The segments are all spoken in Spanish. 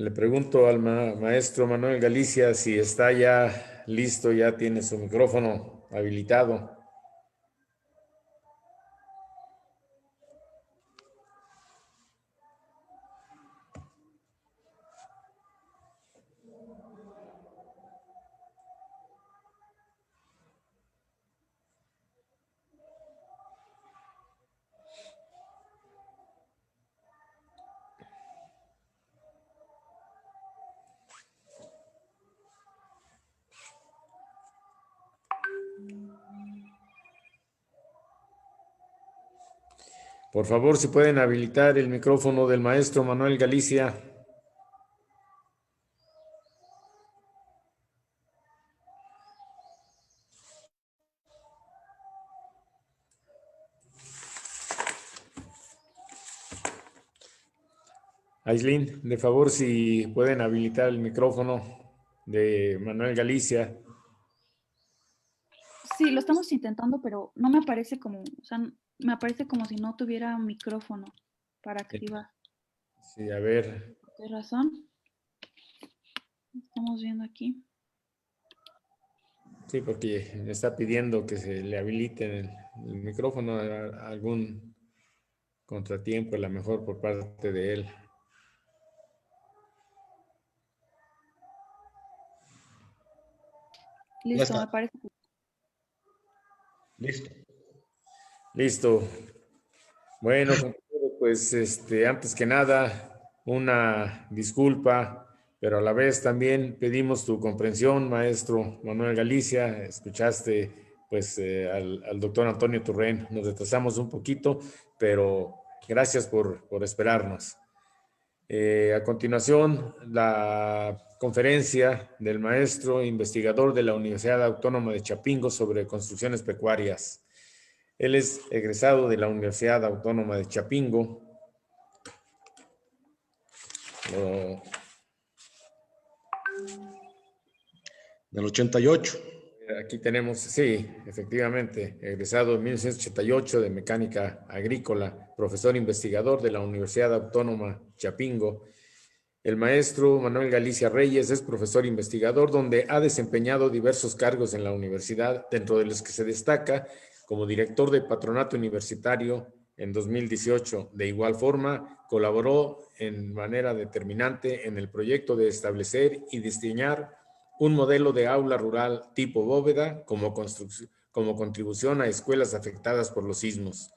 Le pregunto al maestro Manuel Galicia si está ya listo, ya tiene su micrófono habilitado. Por favor, si pueden habilitar el micrófono del maestro Manuel Galicia. Aislinn, de favor, si pueden habilitar el micrófono de Manuel Galicia. Sí, lo estamos intentando, pero no me aparece como, o sea, me aparece como si no tuviera micrófono para activar. Sí, a ver. ¿Por qué razón? Estamos viendo aquí. Sí, porque está pidiendo que se le habilite el micrófono, algún contratiempo, a lo mejor por parte de él. Listo, me parece. Listo. Listo. Bueno, pues antes que nada, una disculpa, pero a la vez también pedimos tu comprensión, maestro Manuel Galicia. Escuchaste pues al doctor Antonio Turren. Nos retrasamos un poquito, pero gracias por esperarnos. A continuación, la conferencia del maestro investigador de la Universidad Autónoma de Chapingo sobre construcciones pecuarias. Él es egresado de la Universidad Autónoma de Chapingo. Del 88. Aquí tenemos, sí, efectivamente, egresado en 1988 de Mecánica Agrícola, profesor investigador de la Universidad Autónoma Chapingo. El maestro Manuel Galicia Reyes es profesor investigador donde ha desempeñado diversos cargos en la universidad, dentro de los que se destaca como director de patronato universitario en 2018. De igual forma, colaboró en manera determinante en el proyecto de establecer y diseñar un modelo de aula rural tipo bóveda como contribución a escuelas afectadas por los sismos.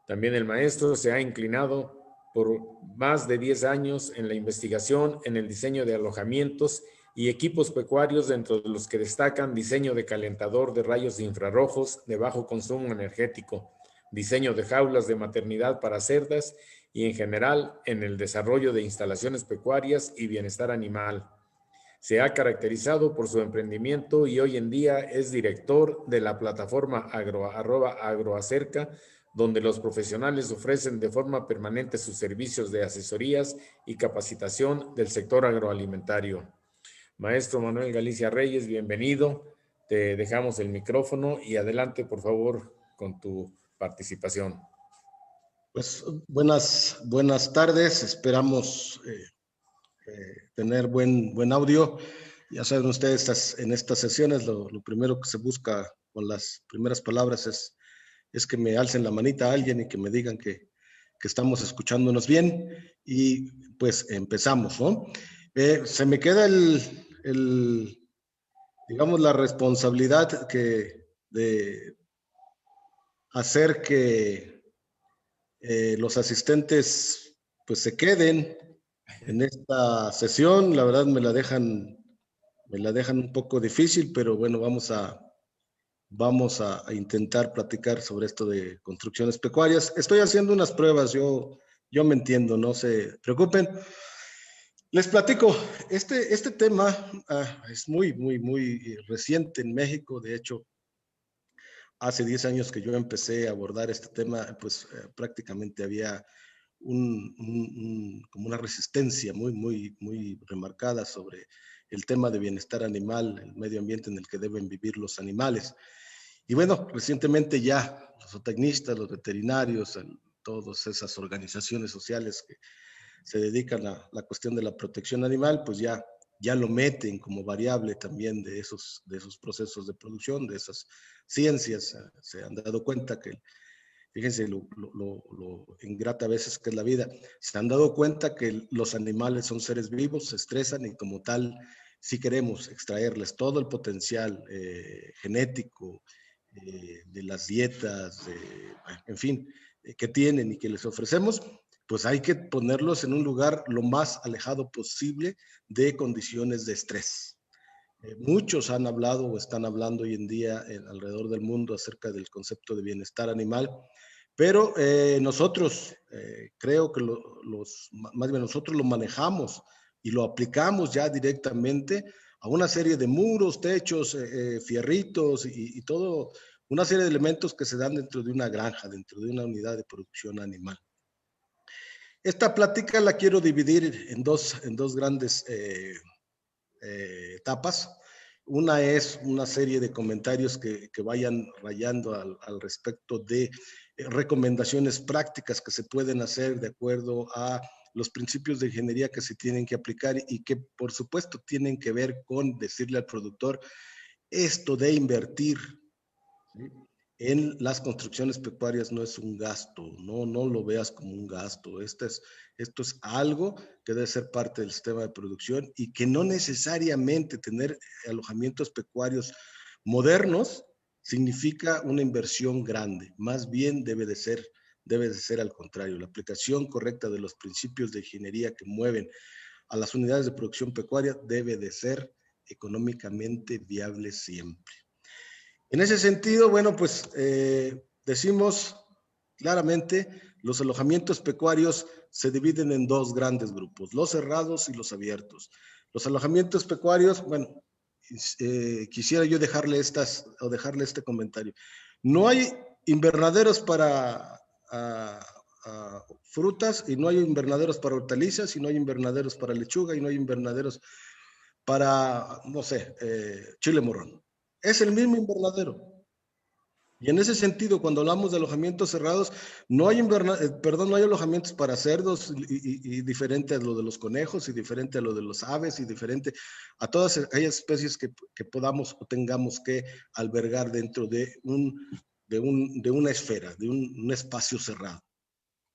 También el maestro se ha inclinado por más de 10 años en la investigación en el diseño de alojamientos y equipos pecuarios, dentro de los que destacan diseño de calentador de rayos infrarrojos de bajo consumo energético, diseño de jaulas de maternidad para cerdas y en general en el desarrollo de instalaciones pecuarias y bienestar animal. Se ha caracterizado por su emprendimiento y hoy en día es director de la plataforma Agroacerca, donde los profesionales ofrecen de forma permanente sus servicios de asesorías y capacitación del sector agroalimentario. Maestro Manuel Galicia Reyes, bienvenido. Te dejamos el micrófono y adelante, por favor, con tu participación. Pues buenas tardes. Esperamos tener buen audio. Ya saben ustedes, en estas sesiones lo primero que se busca con las primeras palabras es que me alcen la manita a alguien y que me digan que estamos escuchándonos bien, y pues empezamos, ¿no? Se me queda digamos, la responsabilidad de hacer que los asistentes pues se queden en esta sesión. La verdad me la dejan un poco difícil, pero bueno, vamos a intentar platicar sobre esto de construcciones pecuarias. Estoy haciendo unas pruebas, yo me entiendo, no se preocupen. Les platico, este tema es muy reciente en México. De hecho, hace 10 años que yo empecé a abordar este tema, pues prácticamente había como una resistencia muy remarcada sobre el tema de bienestar animal, el medio ambiente en el que deben vivir los animales. Y bueno, recientemente ya los zootecnistas, los veterinarios, todas esas organizaciones sociales que se dedican a la cuestión de la protección animal, pues ya lo meten como variable también de esos procesos de producción, de esas ciencias. Se han dado cuenta que, fíjense lo ingrata a veces que es la vida, se han dado cuenta que los animales son seres vivos, se estresan y como tal, si queremos extraerles todo el potencial genético de las dietas, en fin, que tienen y que les ofrecemos, pues hay que ponerlos en un lugar lo más alejado posible de condiciones de estrés. Muchos han hablado o están hablando hoy en día alrededor del mundo acerca del concepto de bienestar animal, pero nosotros creo que más bien nosotros lo manejamos y lo aplicamos ya directamente a una serie de muros, techos, fierritos y todo, una serie de elementos que se dan dentro de una granja, dentro de una unidad de producción animal. Esta plática la quiero dividir en dos grandes etapas. Una es una serie de comentarios que vayan rayando al respecto de recomendaciones prácticas que se pueden hacer de acuerdo a los principios de ingeniería que se tienen que aplicar y que por supuesto tienen que ver con decirle al productor esto de invertir, ¿sí?, en las construcciones pecuarias no es un gasto, no lo veas como un gasto. Esto es algo que debe ser parte del sistema de producción y que no necesariamente tener alojamientos pecuarios modernos significa una inversión grande. Más bien debe de ser al contrario. La aplicación correcta de los principios de ingeniería que mueven a las unidades de producción pecuaria debe de ser económicamente viable siempre. En ese sentido, bueno, pues decimos claramente, los alojamientos pecuarios se dividen en dos grandes grupos, los cerrados y los abiertos. Los alojamientos pecuarios, bueno, quisiera yo dejarle este comentario. No hay invernaderos para frutas y no hay invernaderos para hortalizas y no hay invernaderos para lechuga y no hay invernaderos para, no sé, chile morrón. Es el mismo invernadero. Y en ese sentido, cuando hablamos de alojamientos cerrados, no hay alojamientos para cerdos y diferente a lo de los conejos y diferente a lo de los aves y diferente a todas aquellas especies que podamos o tengamos que albergar dentro de una esfera, de un espacio cerrado.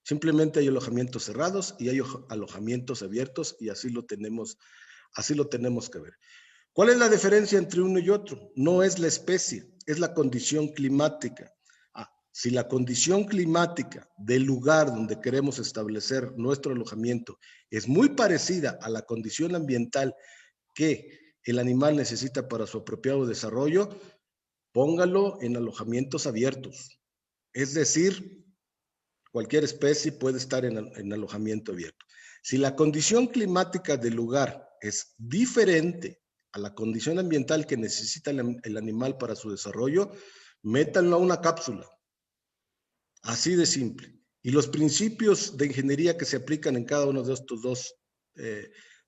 Simplemente hay alojamientos cerrados y hay alojamientos abiertos y así lo tenemos que ver. ¿Cuál es la diferencia entre uno y otro? No es la especie, es la condición climática. Si la condición climática del lugar donde queremos establecer nuestro alojamiento es muy parecida a la condición ambiental que el animal necesita para su apropiado desarrollo, póngalo en alojamientos abiertos. Es decir, cualquier especie puede estar en alojamiento abierto. Si la condición climática del lugar es diferente a la condición ambiental que necesita el animal para su desarrollo, métanlo a una cápsula. Así de simple. Y los principios de ingeniería que se aplican en cada uno de estos dos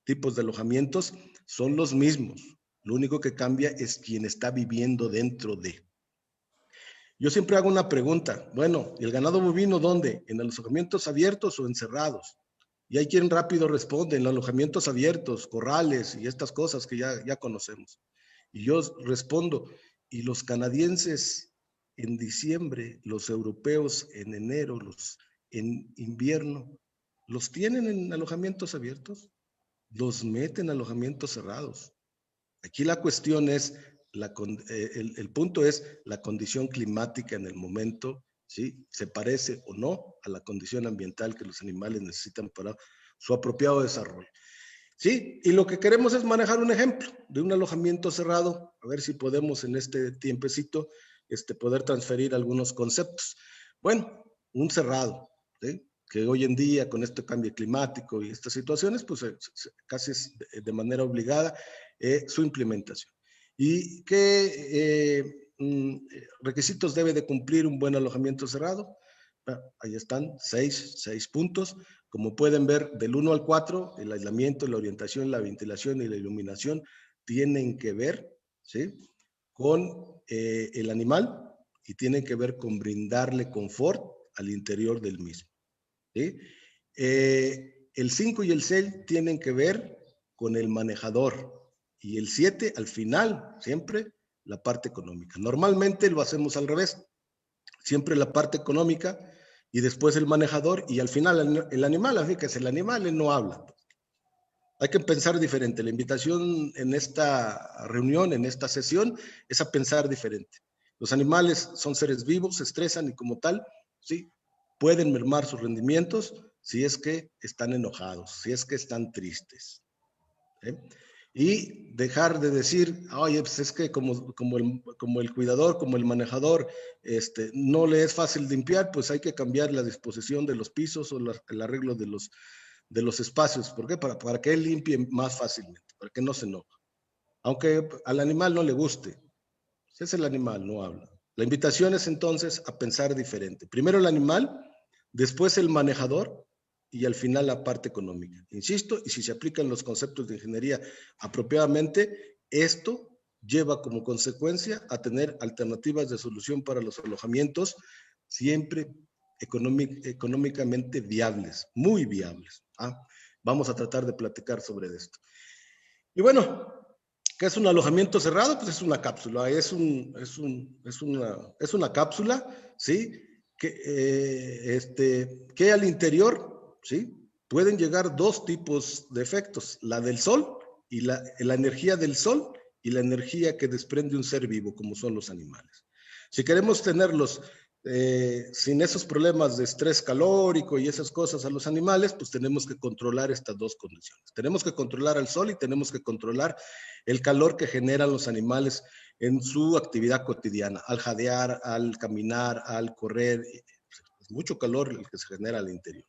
tipos de alojamientos son los mismos. Lo único que cambia es quien está viviendo dentro de. Yo siempre hago una pregunta. Bueno, ¿y el ganado bovino dónde? ¿En alojamientos abiertos o encerrados? Y hay quien rápido responde, en alojamientos abiertos, corrales y estas cosas que ya conocemos. Y yo respondo, ¿y los canadienses en diciembre, los europeos en enero, los en invierno, los tienen en alojamientos abiertos? Los meten en alojamientos cerrados. Aquí la cuestión es, el punto es la condición climática en el momento, ¿sí? ¿Se parece o no a la condición ambiental que los animales necesitan para su apropiado desarrollo? Sí, y lo que queremos es manejar un ejemplo de un alojamiento cerrado, a ver si podemos en este tiempecito poder transferir algunos conceptos. Bueno, un cerrado, ¿sí?, que hoy en día con este cambio climático y estas situaciones, pues casi es de manera obligada su implementación. ¿Y qué requisitos debe de cumplir un buen alojamiento cerrado? Ahí están, seis puntos. Como pueden ver, del 1 al 4, el aislamiento, la orientación, la ventilación y la iluminación tienen que ver, ¿sí?, con el animal y tienen que ver con brindarle confort al interior del mismo, ¿sí? El 5 y el 6 tienen que ver con el manejador. Y el 7, al final, siempre la parte económica. Normalmente lo hacemos al revés. Siempre la parte económica y después el manejador y al final el animal. Fíjese, el animal él no habla. Hay que pensar diferente. La invitación en esta reunión, en esta sesión, es a pensar diferente. Los animales son seres vivos, se estresan y como tal, sí, pueden mermar sus rendimientos si es que están enojados, si es que están tristes. ¿Eh? Y dejar de decir, oye, pues es que como el cuidador, como el manejador, no le es fácil limpiar, pues hay que cambiar la disposición de los pisos o el arreglo de los espacios. ¿Por qué? Para que él limpie más fácilmente, para que no se enoje. Aunque al animal no le guste, es el animal, no habla. La invitación es entonces a pensar diferente. Primero el animal, después el manejador y al final la parte económica. Insisto, y si se aplican los conceptos de ingeniería apropiadamente, esto lleva como consecuencia a tener alternativas de solución para los alojamientos siempre económicamente viables, muy viables. Vamos a tratar de platicar sobre esto. Y bueno, ¿qué es un alojamiento cerrado? Pues es una cápsula, es una cápsula, ¿sí? Que al interior, ¿sí? Pueden llegar dos tipos de efectos, la del sol y la energía del sol y la energía que desprende un ser vivo, como son los animales. Si queremos tenerlos sin esos problemas de estrés calórico y esas cosas a los animales, pues tenemos que controlar estas dos condiciones. Tenemos que controlar al sol y tenemos que controlar el calor que generan los animales en su actividad cotidiana, al jadear, al caminar, al correr. Es mucho calor el que se genera al interior.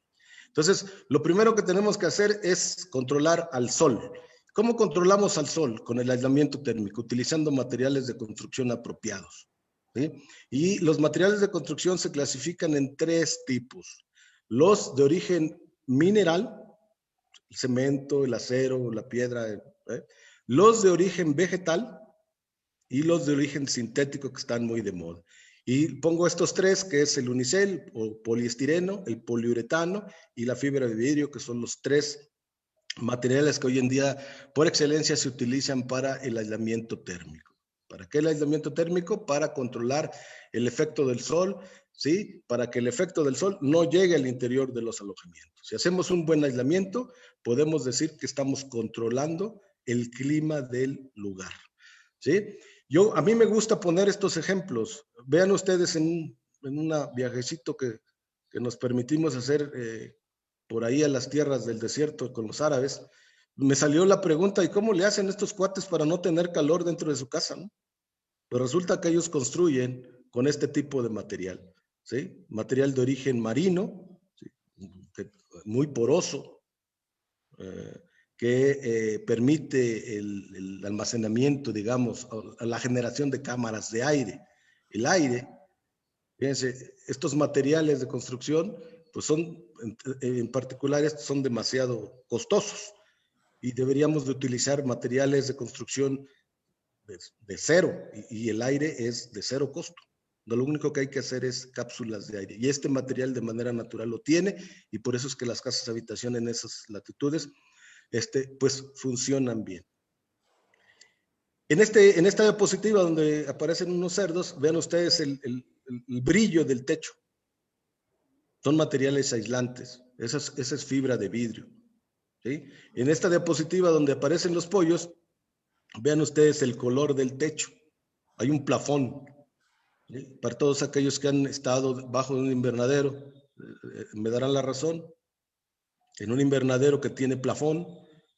Entonces, lo primero que tenemos que hacer es controlar al sol. ¿Cómo controlamos al sol? Con el aislamiento térmico, utilizando materiales de construcción apropiados. ¿Sí? Y los materiales de construcción se clasifican en tres tipos. Los de origen mineral, el cemento, el acero, la piedra, los de origen vegetal y los de origen sintético que están muy de moda. Y pongo estos tres, que es el unicel o poliestireno, el poliuretano y la fibra de vidrio, que son los tres materiales que hoy en día por excelencia se utilizan para el aislamiento térmico. ¿Para qué el aislamiento térmico? Para controlar el efecto del sol, ¿sí? Para que el efecto del sol no llegue al interior de los alojamientos. Si hacemos un buen aislamiento, podemos decir que estamos controlando el clima del lugar, ¿sí? A mí me gusta poner estos ejemplos. Vean ustedes en un viajecito que nos permitimos hacer por ahí a las tierras del desierto con los árabes, me salió la pregunta, ¿y cómo le hacen estos cuates para no tener calor dentro de su casa, ¿no? Pues resulta que ellos construyen con este tipo de material, ¿sí? Material de origen marino, ¿sí? Muy poroso, que permite el almacenamiento, digamos, la generación de cámaras de aire. El aire, fíjense, estos materiales de construcción, pues en particular estos son demasiado costosos y deberíamos de utilizar materiales de construcción de cero y el aire es de cero costo. Lo único que hay que hacer es cápsulas de aire y este material de manera natural lo tiene y por eso es que las casas de habitación en esas latitudes pues funcionan bien. En esta diapositiva donde aparecen unos cerdos, vean ustedes el brillo del techo. Son materiales aislantes. Esa es fibra de vidrio. ¿Sí? En esta diapositiva donde aparecen los pollos, vean ustedes el color del techo. Hay un plafón. ¿Sí? Para todos aquellos que han estado bajo un invernadero, me darán la razón. En un invernadero que tiene plafón,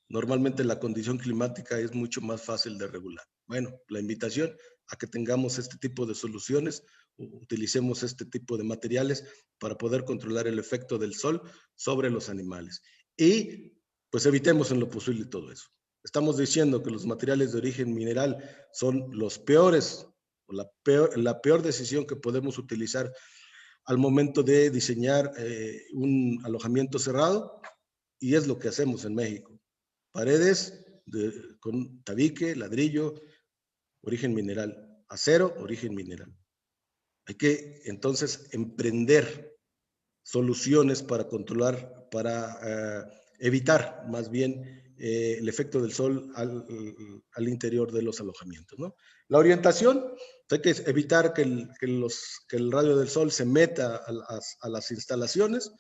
normalmente la condición climática es mucho más fácil de regular. Bueno, la invitación a que tengamos este tipo de soluciones, utilicemos este tipo de materiales para poder controlar el efecto del sol sobre los animales. Y pues evitemos en lo posible todo eso. Estamos diciendo que los materiales de origen mineral son los peores, o la peor decisión que podemos utilizar al momento de diseñar un alojamiento cerrado, y es lo que hacemos en México. Paredes con tabique, ladrillo, origen mineral, acero, origen mineral. Hay que entonces emprender soluciones para controlar, para evitar más bien el efecto del sol al interior de los alojamientos, ¿no? La orientación, hay que evitar que el rayo del sol se meta a las instalaciones,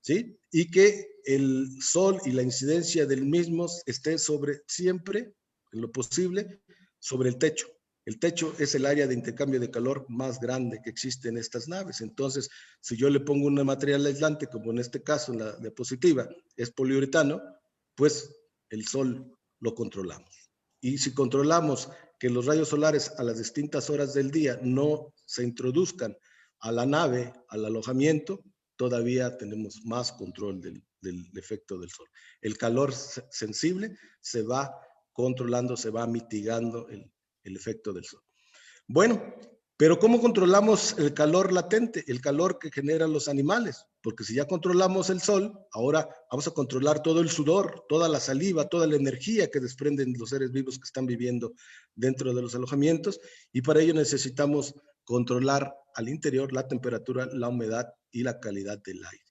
¿sí? Y que el sol y la incidencia del mismo esté siempre, en lo posible, sobre el techo. El techo es el área de intercambio de calor más grande que existe en estas naves. Entonces, si yo le pongo un material aislante, como en este caso en la diapositiva, es poliuretano, pues el sol lo controlamos. Y si controlamos que los rayos solares a las distintas horas del día no se introduzcan a la nave, al alojamiento, todavía tenemos más control del efecto del sol. El calor sensible se va controlando, se va mitigando el efecto del sol. Bueno, pero ¿cómo controlamos el calor latente, el calor que generan los animales? Porque si ya controlamos el sol, ahora vamos a controlar todo el sudor, toda la saliva, toda la energía que desprenden los seres vivos que están viviendo dentro de los alojamientos, y para ello necesitamos controlar al interior la temperatura, la humedad y la calidad del aire.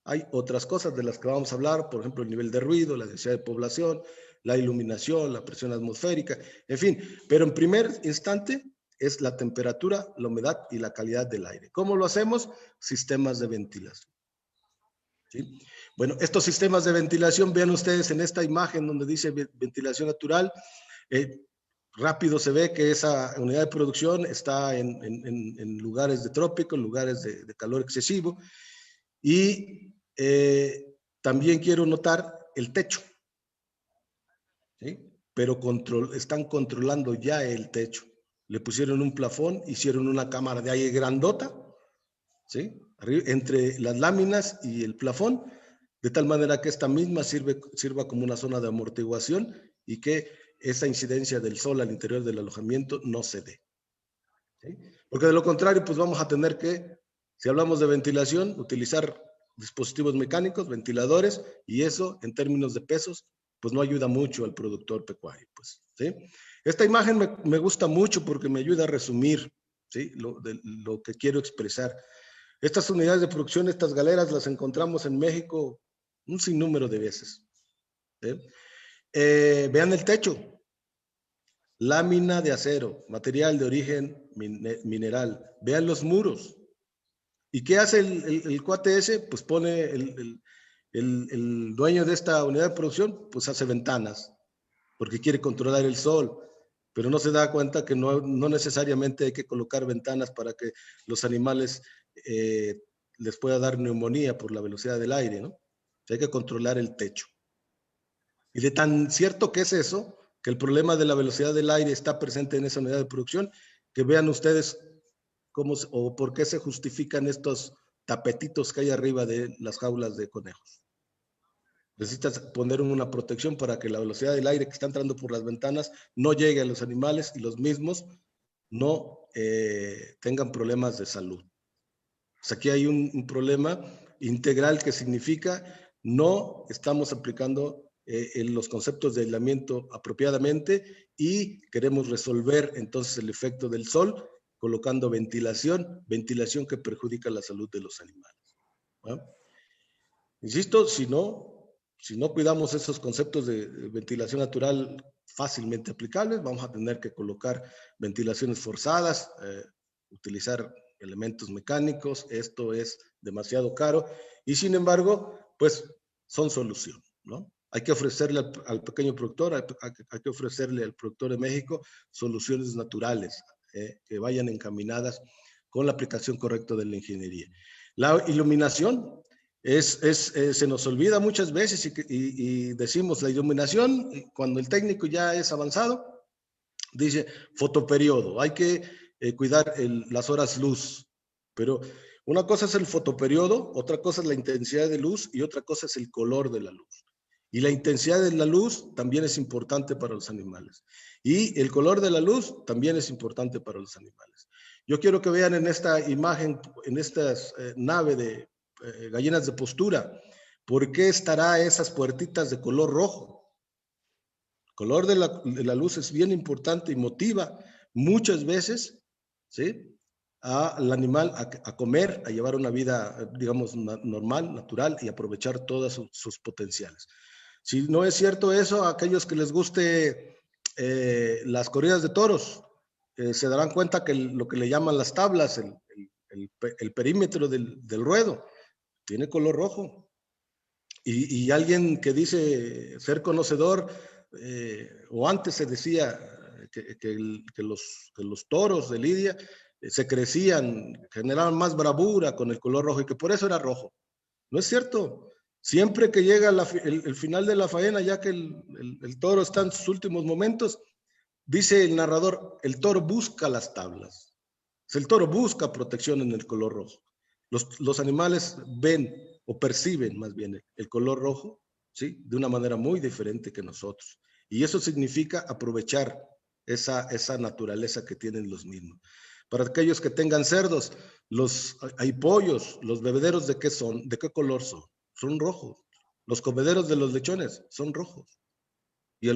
Hay otras cosas de las que vamos a hablar, por ejemplo, el nivel de ruido, la densidad de población, la iluminación, la presión atmosférica, en fin, pero en primer instante es la temperatura, la humedad y la calidad del aire. ¿Cómo lo hacemos? Sistemas de ventilación. ¿Sí? Bueno, estos sistemas de ventilación, vean ustedes en esta imagen donde dice ventilación natural, rápido se ve que esa unidad de producción está en lugares de trópico, en lugares de calor excesivo, y también quiero notar el techo, ¿sí? Pero están controlando ya el techo. Le pusieron un plafón, hicieron una cámara de aire grandota, ¿sí? Entre las láminas y el plafón, de tal manera que esta misma sirva como una zona de amortiguación y que esa incidencia del sol al interior del alojamiento no se dé, ¿sí? Porque de lo contrario, pues vamos a tener que, si hablamos de ventilación, utilizar dispositivos mecánicos, ventiladores, y eso en términos de pesos, pues no ayuda mucho al productor pecuario, pues, ¿sí? Esta imagen me gusta mucho porque me ayuda a resumir, ¿sí? Lo que quiero expresar. Estas unidades de producción, estas galeras, las encontramos en México un sinnúmero de veces, ¿sí? Vean el techo, lámina de acero, material de origen mineral. Vean los muros. ¿Y qué hace el cuate ese? Pues pone el dueño de esta unidad de producción, pues hace ventanas, porque quiere controlar el sol, pero no se da cuenta que no necesariamente hay que colocar ventanas para que los animales les pueda dar neumonía por la velocidad del aire, ¿no? Hay que controlar el techo. Y de tan cierto que es eso, que el problema de la velocidad del aire está presente en esa unidad de producción, que vean ustedes cómo o por qué se justifican estos tapetitos que hay arriba de las jaulas de conejos. Necesitas poner una protección para que la velocidad del aire que está entrando por las ventanas no llegue a los animales y los mismos no tengan problemas de salud. Pues aquí hay un problema integral que significa no estamos aplicando los conceptos de aislamiento apropiadamente y queremos resolver entonces el efecto del sol colocando ventilación que perjudica la salud de los animales, ¿no? Insisto, si no cuidamos esos conceptos de ventilación natural fácilmente aplicables, vamos a tener que colocar ventilaciones forzadas, utilizar elementos mecánicos. Esto es demasiado caro y sin embargo, pues son solución, ¿no? Hay que ofrecerle al pequeño productor, hay que ofrecerle al productor de México soluciones naturales que vayan encaminadas con la aplicación correcta de la ingeniería. La iluminación se nos olvida muchas veces y decimos la iluminación, cuando el técnico ya es avanzado, dice fotoperiodo, hay que cuidar las horas luz, pero una cosa es el fotoperiodo, otra cosa es la intensidad de luz y otra cosa es el color de la luz. Y la intensidad de la luz también es importante para los animales. Y el color de la luz también es importante para los animales. Yo quiero que vean en esta imagen, en esta nave de gallinas de postura, ¿por qué estará esas puertitas de color rojo? El color de la luz es bien importante y motiva muchas veces, ¿sí?, al animal a comer, a llevar una vida, digamos, normal, natural y aprovechar todos sus potenciales. Si no es cierto eso, a aquellos que les guste las corridas de toros, se darán cuenta que lo que le llaman las tablas, el perímetro del ruedo, tiene color rojo. Y alguien que dice ser conocedor, o antes se decía que los toros de Lidia se crecían, generaban más bravura con el color rojo y que por eso era rojo. No es cierto. Siempre que llega el final de la faena, ya que el toro está en sus últimos momentos, dice el narrador, el toro busca las tablas. El toro busca protección en el color rojo. Los animales ven o perciben más bien el color rojo, ¿sí? De una manera muy diferente que nosotros. Y eso significa aprovechar esa naturaleza que tienen los mismos. Para aquellos que tengan cerdos, hay pollos, los bebederos ¿de qué son? ¿De qué color son? Son rojos. Los comederos de los lechones son rojos. Y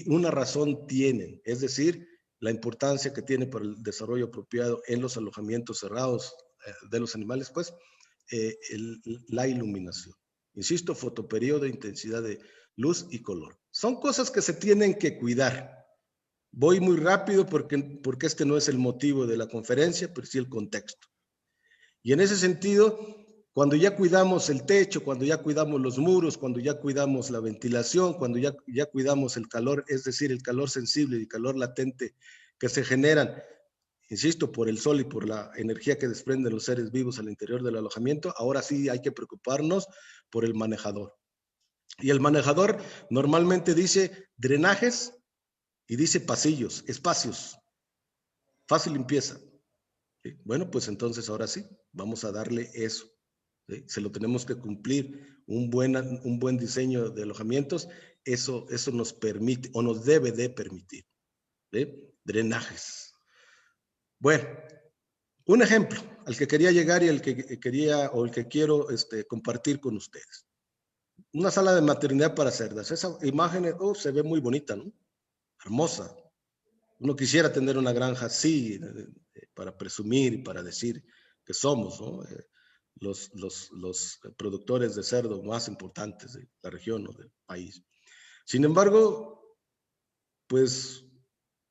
una razón tienen, es decir, la importancia que tiene para el desarrollo apropiado en los alojamientos cerrados de los animales, pues, la iluminación. Insisto, fotoperiodo, intensidad de luz y color. Son cosas que se tienen que cuidar. Voy muy rápido porque este no es el motivo de la conferencia, pero sí el contexto. Y en ese sentido, cuando ya cuidamos el techo, cuando ya cuidamos los muros, cuando ya cuidamos la ventilación, cuando ya cuidamos el calor, es decir, el calor sensible y el calor latente que se generan, insisto, por el sol y por la energía que desprenden los seres vivos al interior del alojamiento, ahora sí hay que preocuparnos por el manejador. Y el manejador normalmente dice drenajes y dice pasillos, espacios, fácil limpieza. ¿Sí? Bueno, pues entonces ahora sí, vamos a darle eso. ¿Sí? Se lo tenemos que cumplir, un buen diseño de alojamientos, eso nos permite o nos debe de permitir. ¿Sí? Drenajes. Bueno, un ejemplo al que quería llegar y el que quiero compartir con ustedes. Una sala de maternidad para cerdas. Esa imagen se ve muy bonita, ¿no? Hermosa. Uno quisiera tener una granja así, para presumir y para decir que somos, ¿no? Los productores de cerdo más importantes de la región o del país. Sin embargo, pues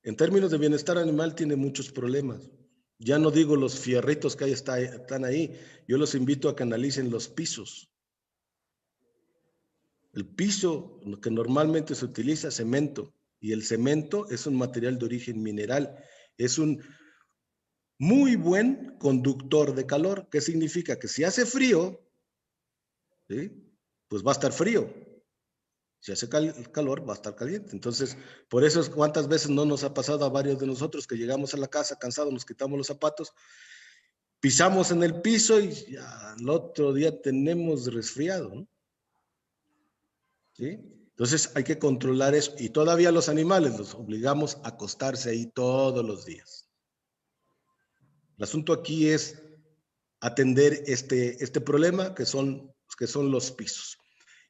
en términos de bienestar animal tiene muchos problemas. Ya no digo los fierritos que están ahí, yo los invito a que analicen los pisos. El piso que normalmente se utiliza, cemento, y el cemento es un material de origen mineral, es un muy buen conductor de calor. ¿Qué significa? Que si hace frío, ¿sí? Pues va a estar frío. Si hace calor, va a estar caliente. Entonces, por eso es cuántas veces no nos ha pasado a varios de nosotros que llegamos a la casa cansados, nos quitamos los zapatos, pisamos en el piso y ya al otro día tenemos resfriado, ¿no? ¿Sí? Entonces hay que controlar eso. Y todavía los animales los obligamos a acostarse ahí todos los días. El asunto aquí es atender este problema que son los pisos.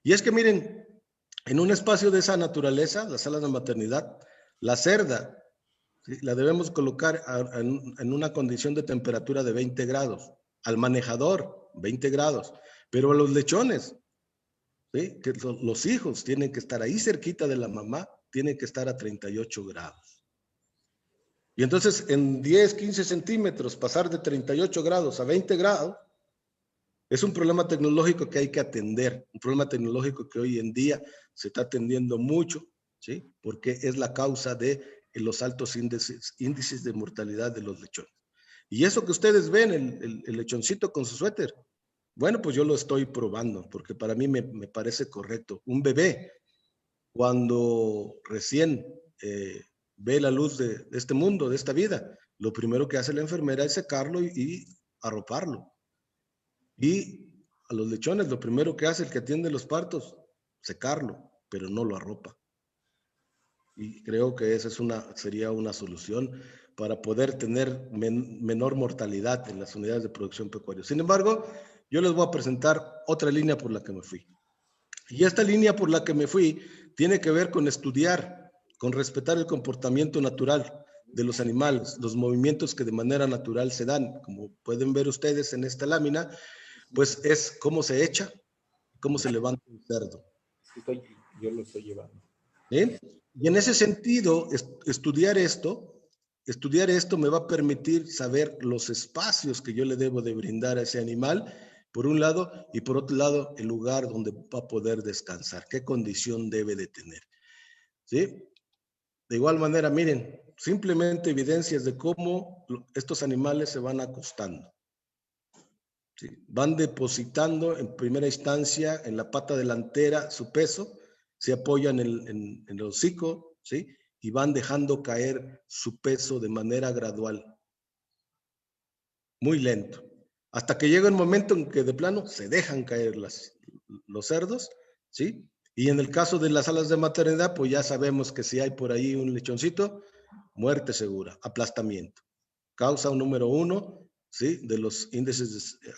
Y es que miren, en un espacio de esa naturaleza, las salas de maternidad, la cerda, ¿sí? La debemos colocar en una condición de temperatura de 20 grados. Al manejador, 20 grados. Pero a los lechones, ¿sí? Que los hijos tienen que estar ahí cerquita de la mamá, tienen que estar a 38 grados. Y entonces en 10, 15 centímetros, pasar de 38 grados a 20 grados, es un problema tecnológico que hay que atender, un problema tecnológico que hoy en día se está atendiendo mucho, ¿sí? Porque es la causa de los altos índices de mortalidad de los lechones. Y eso que ustedes ven, el lechoncito con su suéter, bueno, pues yo lo estoy probando, porque para mí me parece correcto. Un bebé, cuando recién ve la luz de este mundo, de esta vida, lo primero que hace la enfermera es secarlo y arroparlo. Y a los lechones lo primero que hace el que atiende los partos, secarlo, pero no lo arropa. Y creo que esa sería una solución para poder tener menor mortalidad en las unidades de producción pecuaria. Sin embargo, yo les voy a presentar otra línea por la que me fui. Y esta línea por la que me fui tiene que ver con estudiar, con respetar el comportamiento natural de los animales, los movimientos que de manera natural se dan. Como pueden ver ustedes en esta lámina, pues es cómo se echa, cómo se levanta un cerdo. Yo lo estoy llevando. ¿Sí? Y en ese sentido, estudiar esto me va a permitir saber los espacios que yo le debo de brindar a ese animal, por un lado, y por otro lado, el lugar donde va a poder descansar, qué condición debe de tener. ¿Sí? De igual manera, miren, simplemente evidencias de cómo estos animales se van acostando. ¿Sí? Van depositando en primera instancia en la pata delantera su peso, se apoyan en el hocico, ¿sí? Y van dejando caer su peso de manera gradual, muy lento, hasta que llega un momento en que de plano se dejan caer los cerdos, ¿sí? Y en el caso de las salas de maternidad, pues ya sabemos que si hay por ahí un lechoncito, muerte segura, aplastamiento. Causa número 1, ¿sí? De los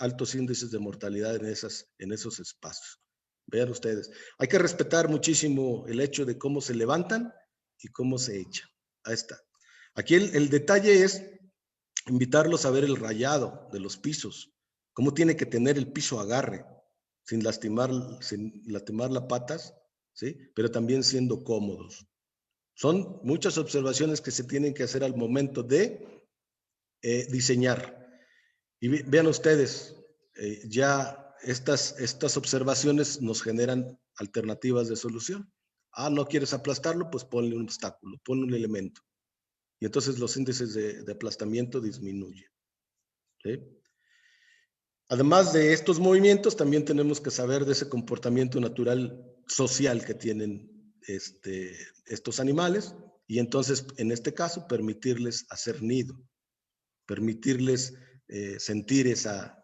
altos índices de mortalidad en esos espacios. Vean ustedes, hay que respetar muchísimo el hecho de cómo se levantan y cómo se echan. Ahí está. Aquí el detalle es invitarlos a ver el rayado de los pisos, cómo tiene que tener el piso agarre, sin lastimar las patas, ¿sí? Pero también siendo cómodos. Son muchas observaciones que se tienen que hacer al momento de diseñar. Y vean ustedes, ya estas observaciones nos generan alternativas de solución. No quieres aplastarlo, pues ponle un obstáculo, ponle un elemento. Y entonces los índices de aplastamiento disminuyen. ¿Sí? Además de estos movimientos, también tenemos que saber de ese comportamiento natural social que tienen estos animales, y entonces, en este caso, permitirles hacer nido, permitirles sentir esa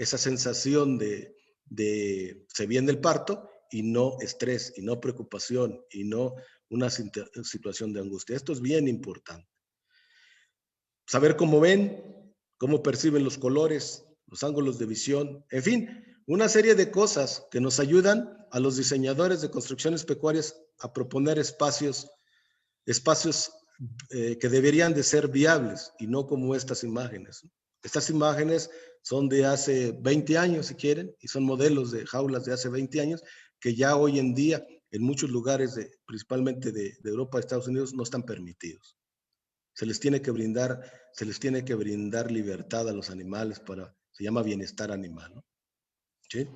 sensación de se viene el parto, y no estrés, y no preocupación, y no una situación de angustia. Esto es bien importante. Saber cómo ven, cómo perciben los colores, los ángulos de visión, en fin, una serie de cosas que nos ayudan a los diseñadores de construcciones pecuarias a proponer espacios que deberían de ser viables, y no como estas imágenes. Estas imágenes son de hace 20 años, si quieren, y son modelos de jaulas de hace 20 años que ya hoy en día en muchos lugares, principalmente de Europa y Estados Unidos, no están permitidos. Se les tiene que brindar libertad a los animales se llama bienestar animal, ¿no? ¿Sí?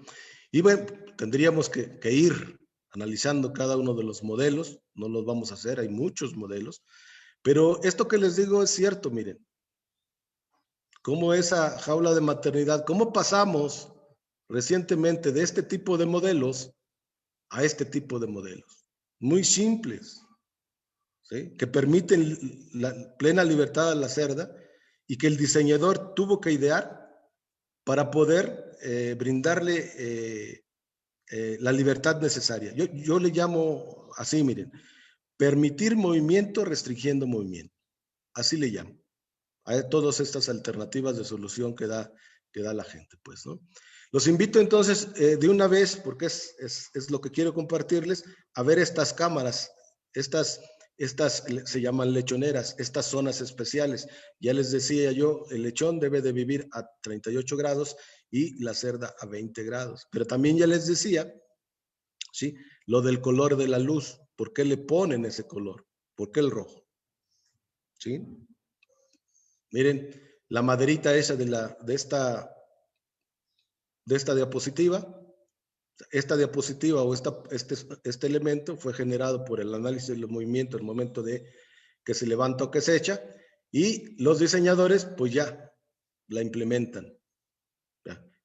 Y bueno, tendríamos que ir analizando cada uno de los modelos, no los vamos a hacer, hay muchos modelos, pero esto que les digo es cierto, miren, cómo esa jaula de maternidad, cómo pasamos recientemente de este tipo de modelos a este tipo de modelos, muy simples, ¿sí? Que permiten la plena libertad a la cerda, y que el diseñador tuvo que idear para poder brindarle la libertad necesaria. Yo le llamo así, miren, permitir movimiento restringiendo movimiento. Así le llamo a todas estas alternativas de solución que da la gente, pues, ¿no? Los invito entonces de una vez, porque es lo que quiero compartirles, a ver estas cámaras, estas se llaman lechoneras, estas zonas especiales. Ya les decía yo, el lechón debe de vivir a 38 grados y la cerda a 20 grados. Pero también ya les decía, ¿sí? Lo del color de la luz. ¿Por qué le ponen ese color? ¿Por qué el rojo? ¿Sí? Miren, la maderita esa de esta diapositiva. Esta diapositiva o este elemento fue generado por el análisis del movimiento el momento de que se levanta o que se echa, y los diseñadores pues ya la implementan.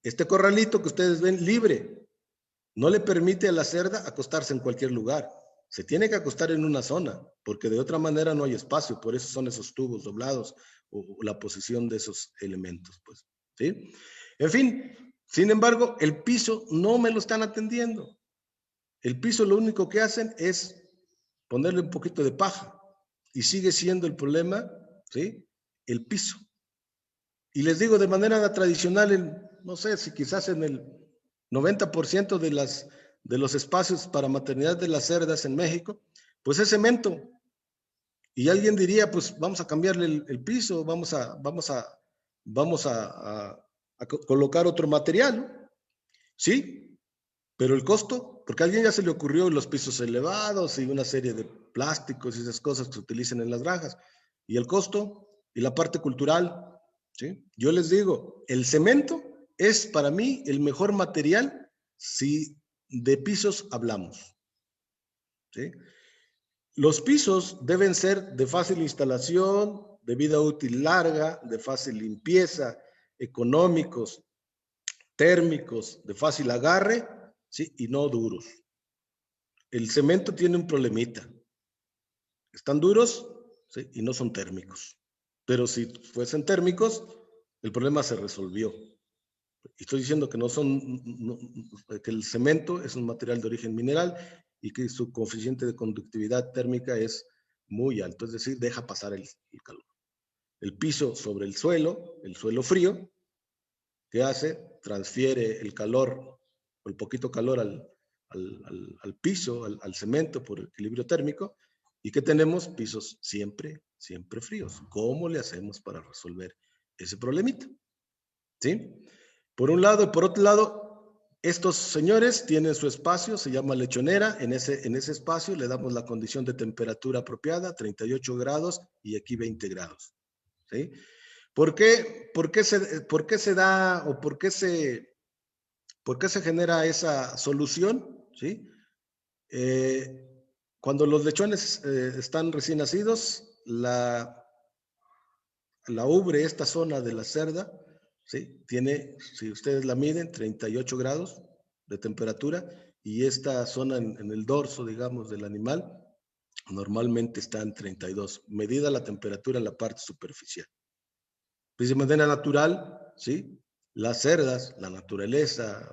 Este corralito que ustedes ven libre no le permite a la cerda acostarse en cualquier lugar. Se tiene que acostar en una zona, porque de otra manera no hay espacio. Por eso son esos tubos doblados o la posición de esos elementos, pues, ¿sí? En fin, sin embargo, el piso no me lo están atendiendo. El piso lo único que hacen es ponerle un poquito de paja, y sigue siendo el problema, ¿sí? El piso. Y les digo, de manera tradicional, no sé si quizás en el 90% de los espacios para maternidad de las cerdas en México, pues es cemento. Y alguien diría, pues vamos a cambiarle el piso, vamos a colocar otro material, ¿no? Sí, pero el costo porque a alguien ya se le ocurrió los pisos elevados y una serie de plásticos y esas cosas que se utilizan en las granjas. Y el costo y la parte cultural, ¿sí? Yo les digo, el cemento es para mí el mejor material si de pisos hablamos, ¿sí? Los pisos deben ser de fácil instalación, de vida útil larga, de fácil limpieza, económicos, térmicos, de fácil agarre, ¿sí? Y no duros. El cemento tiene un problemita. Están duros, ¿sí? Y no son térmicos. Pero si fuesen térmicos, el problema se resolvió. Y estoy diciendo que que el cemento es un material de origen mineral y que su coeficiente de conductividad térmica es muy alto, es decir, deja pasar el calor. El piso sobre el suelo frío, ¿qué hace? Transfiere el calor, o el poquito calor al piso, al cemento por equilibrio térmico. ¿Y qué tenemos? Pisos siempre fríos. ¿Cómo le hacemos para resolver ese problemita? ¿Sí? Por un lado, y por otro lado, estos señores tienen su espacio, se llama lechonera. En ese espacio le damos la condición de temperatura apropiada, 38 grados y aquí 20 grados. ¿Sí? ¿Por qué se da o por qué se genera esa solución? ¿Sí? Cuando los lechones están recién nacidos, la ubre, esta zona de la cerda, ¿sí? Tiene, si ustedes la miden, 38 grados de temperatura y esta zona en el dorso, digamos, del animal, normalmente está en 32, medida la temperatura en la parte superficial. Pues de manera natural, ¿sí? Las cerdas, la naturaleza,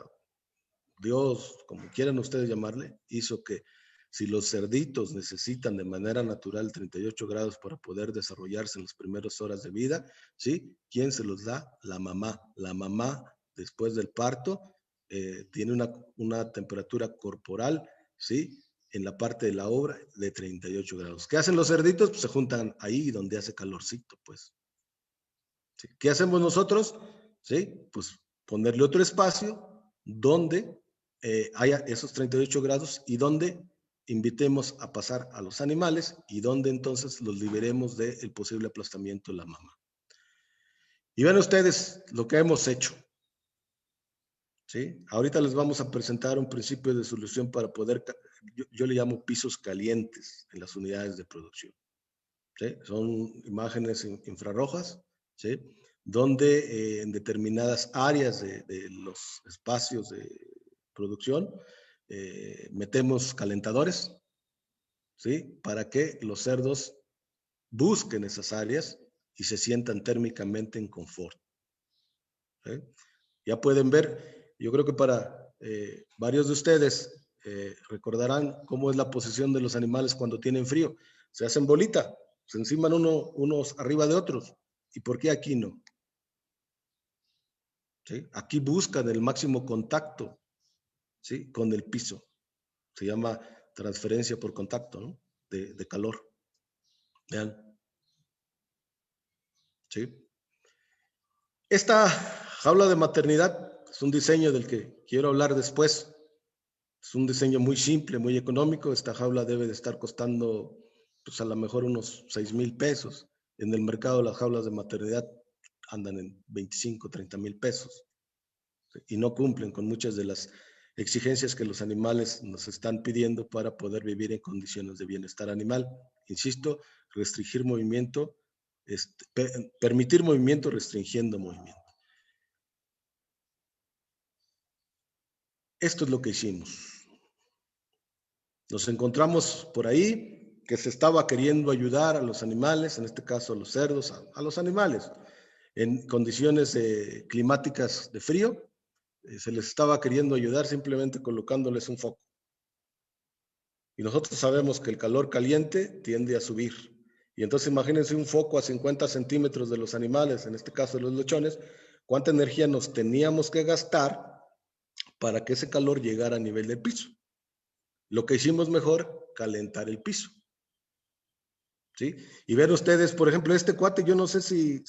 Dios, como quieran ustedes llamarle, hizo que si los cerditos necesitan de manera natural 38 grados para poder desarrollarse en las primeras horas de vida, ¿sí? ¿Quién se los da? La mamá. La mamá, después del parto, tiene una temperatura corporal, ¿sí? En la parte de la obra de 38 grados. ¿Qué hacen los cerditos? Pues se juntan ahí donde hace calorcito, pues. ¿Sí? ¿Qué hacemos nosotros? ¿Sí? Pues ponerle otro espacio donde haya esos 38 grados y donde invitemos a pasar a los animales y donde entonces los liberemos del posible aplastamiento de la mama. Y ven ustedes lo que hemos hecho. ¿Sí? Ahorita les vamos a presentar un principio de solución para poder, yo le llamo pisos calientes en las unidades de producción. ¿Sí? Son imágenes infrarrojas, ¿sí? Donde en determinadas áreas de los espacios de producción metemos calentadores, ¿sí? Para que los cerdos busquen esas áreas y se sientan térmicamente en confort. ¿Sí? Ya pueden ver, yo creo que para varios de ustedes recordarán cómo es la posición de los animales cuando tienen frío. Se hacen bolita, se enciman unos arriba de otros. ¿Y por qué aquí no? ¿Sí? Aquí buscan el máximo contacto, ¿sí? Con el piso. Se llama transferencia por contacto, ¿no? De calor. Vean. ¿Sí? Esta jaula de maternidad es un diseño del que quiero hablar después. Es un diseño muy simple, muy económico. Esta jaula debe de estar costando, pues a lo mejor unos 6,000 pesos. En el mercado las jaulas de maternidad andan en 25, 30 mil pesos. Y no cumplen con muchas de las exigencias que los animales nos están pidiendo para poder vivir en condiciones de bienestar animal. Insisto, restringir movimiento, permitir movimiento restringiendo movimiento. Esto es lo que hicimos. Nos encontramos por ahí que se estaba queriendo ayudar a los animales, en este caso a los cerdos, a los animales, en condiciones climáticas de frío. Se les estaba queriendo ayudar simplemente colocándoles un foco. Y nosotros sabemos que el calor caliente tiende a subir. Y entonces imagínense un foco a 50 centímetros de los animales, en este caso de los lechones, cuánta energía nos teníamos que gastar para que ese calor llegara a nivel del piso. Lo que hicimos mejor, calentar el piso. ¿Sí? Y ver ustedes, por ejemplo, este cuate, yo no sé si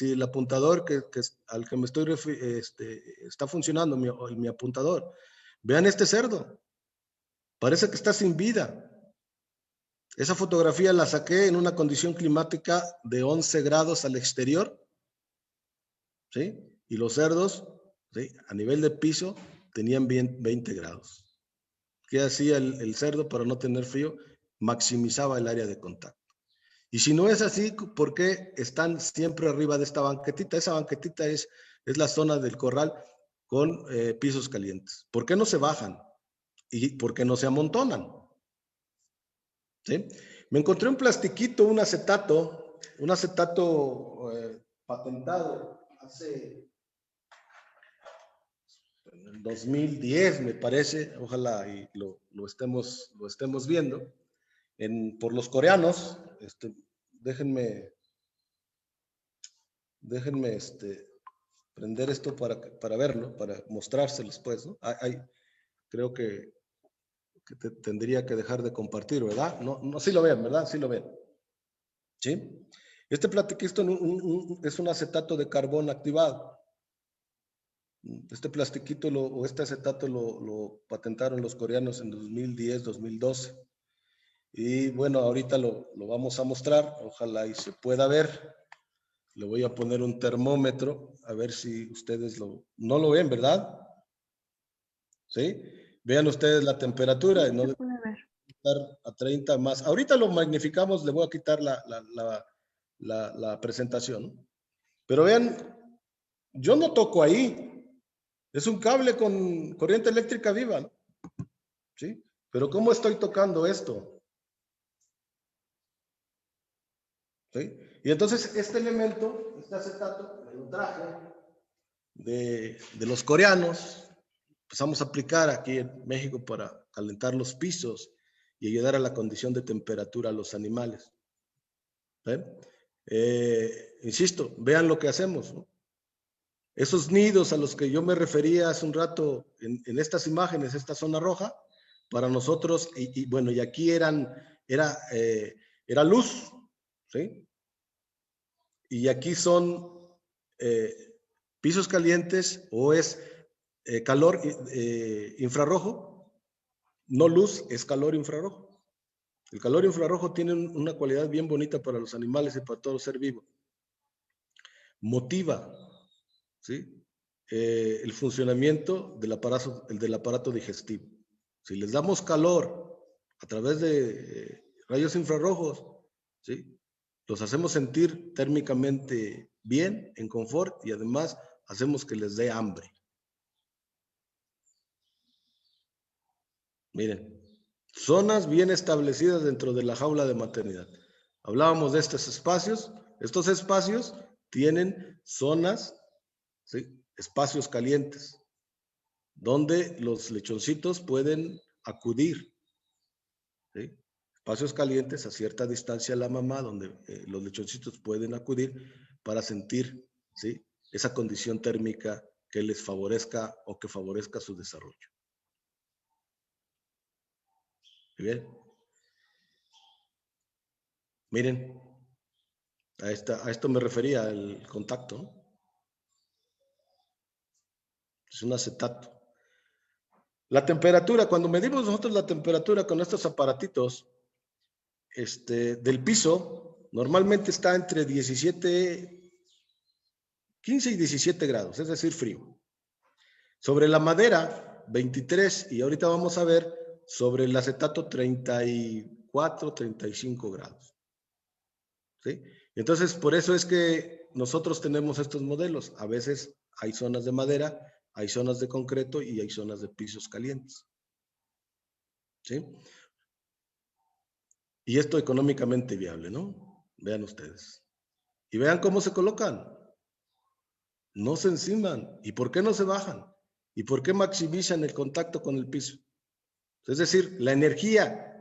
el apuntador al que me estoy está funcionando, mi apuntador. Vean este cerdo. Parece que está sin vida. Esa fotografía la saqué en una condición climática de 11 grados al exterior, ¿sí? Y los cerdos, ¿sí?, a nivel de piso tenían 20 grados. ¿Qué hacía el cerdo para no tener frío? Maximizaba el área de contacto. Y si no es así, ¿por qué están siempre arriba de esta banquetita? Esa banquetita es la zona del corral con pisos calientes. ¿Por qué no se bajan? ¿Y por qué no se amontonan? ¿Sí? Me encontré un plastiquito, un acetato patentado hace en el 2010, me parece, ojalá y lo estemos viendo, por los coreanos. Déjenme prender esto para verlo, para mostrárselos, pues, ¿no? Creo que tendría que dejar de compartir, ¿verdad? No, sí lo ven, ¿verdad? Sí lo ven. ¿Sí? Este plastiquito es un acetato de carbón activado. Este plastiquito o este acetato lo patentaron los coreanos en 2010, 2012. Y bueno, ahorita lo vamos a mostrar, ojalá y se pueda ver. Le voy a poner un termómetro, a ver si ustedes no lo ven, ¿verdad? ¿Sí? Vean ustedes la temperatura. Sí, No se puede ver. estar a 30 más. Ahorita lo magnificamos, le voy a quitar la presentación. Pero vean, yo no toco ahí. Es un cable con corriente eléctrica viva, ¿no? ¿Sí? Pero ¿cómo estoy tocando esto? ¿Sí? Y entonces este elemento, este acetato, me lo traje de los coreanos. Empezamos a aplicar aquí en México para calentar los pisos y ayudar a la condición de temperatura a los animales. ¿Sí? Insisto, vean lo que hacemos, ¿no? Esos nidos a los que yo me refería hace un rato en estas imágenes, esta zona roja, para nosotros, bueno, y aquí era luz, ¿sí? Y aquí son pisos calientes o es calor infrarrojo. No luz, es calor infrarrojo. El calor infrarrojo tiene una cualidad bien bonita para los animales y para todo ser vivo. Motiva, ¿sí?, el funcionamiento del aparato digestivo. Si les damos calor a través de rayos infrarrojos, ¿sí?, los hacemos sentir térmicamente bien, en confort, y además hacemos que les dé hambre. Miren, zonas bien establecidas dentro de la jaula de maternidad. Hablábamos de estos espacios. Estos espacios tienen zonas, ¿sí?, espacios calientes, donde los lechoncitos pueden acudir, ¿sí? Espacios calientes a cierta distancia de la mamá, donde los lechoncitos pueden acudir para sentir, ¿sí?, esa condición térmica que les favorezca o que favorezca su desarrollo. ¿Bien? Miren, a esto me refería el contacto, ¿no? Es un acetato. La temperatura, cuando medimos nosotros la temperatura con estos aparatitos del piso, normalmente está entre 15 y 17 grados, es decir, frío. Sobre la madera, 23, y ahorita vamos a ver sobre el acetato 34, 35 grados. ¿Sí? Entonces, por eso es que nosotros tenemos estos modelos. A veces hay zonas de madera, hay zonas de concreto y hay zonas de pisos calientes. ¿Sí? Y esto económicamente viable, ¿no? Vean ustedes. Y vean cómo se colocan. No se enciman. ¿Y por qué no se bajan? ¿Y por qué maximizan el contacto con el piso? Es decir, la energía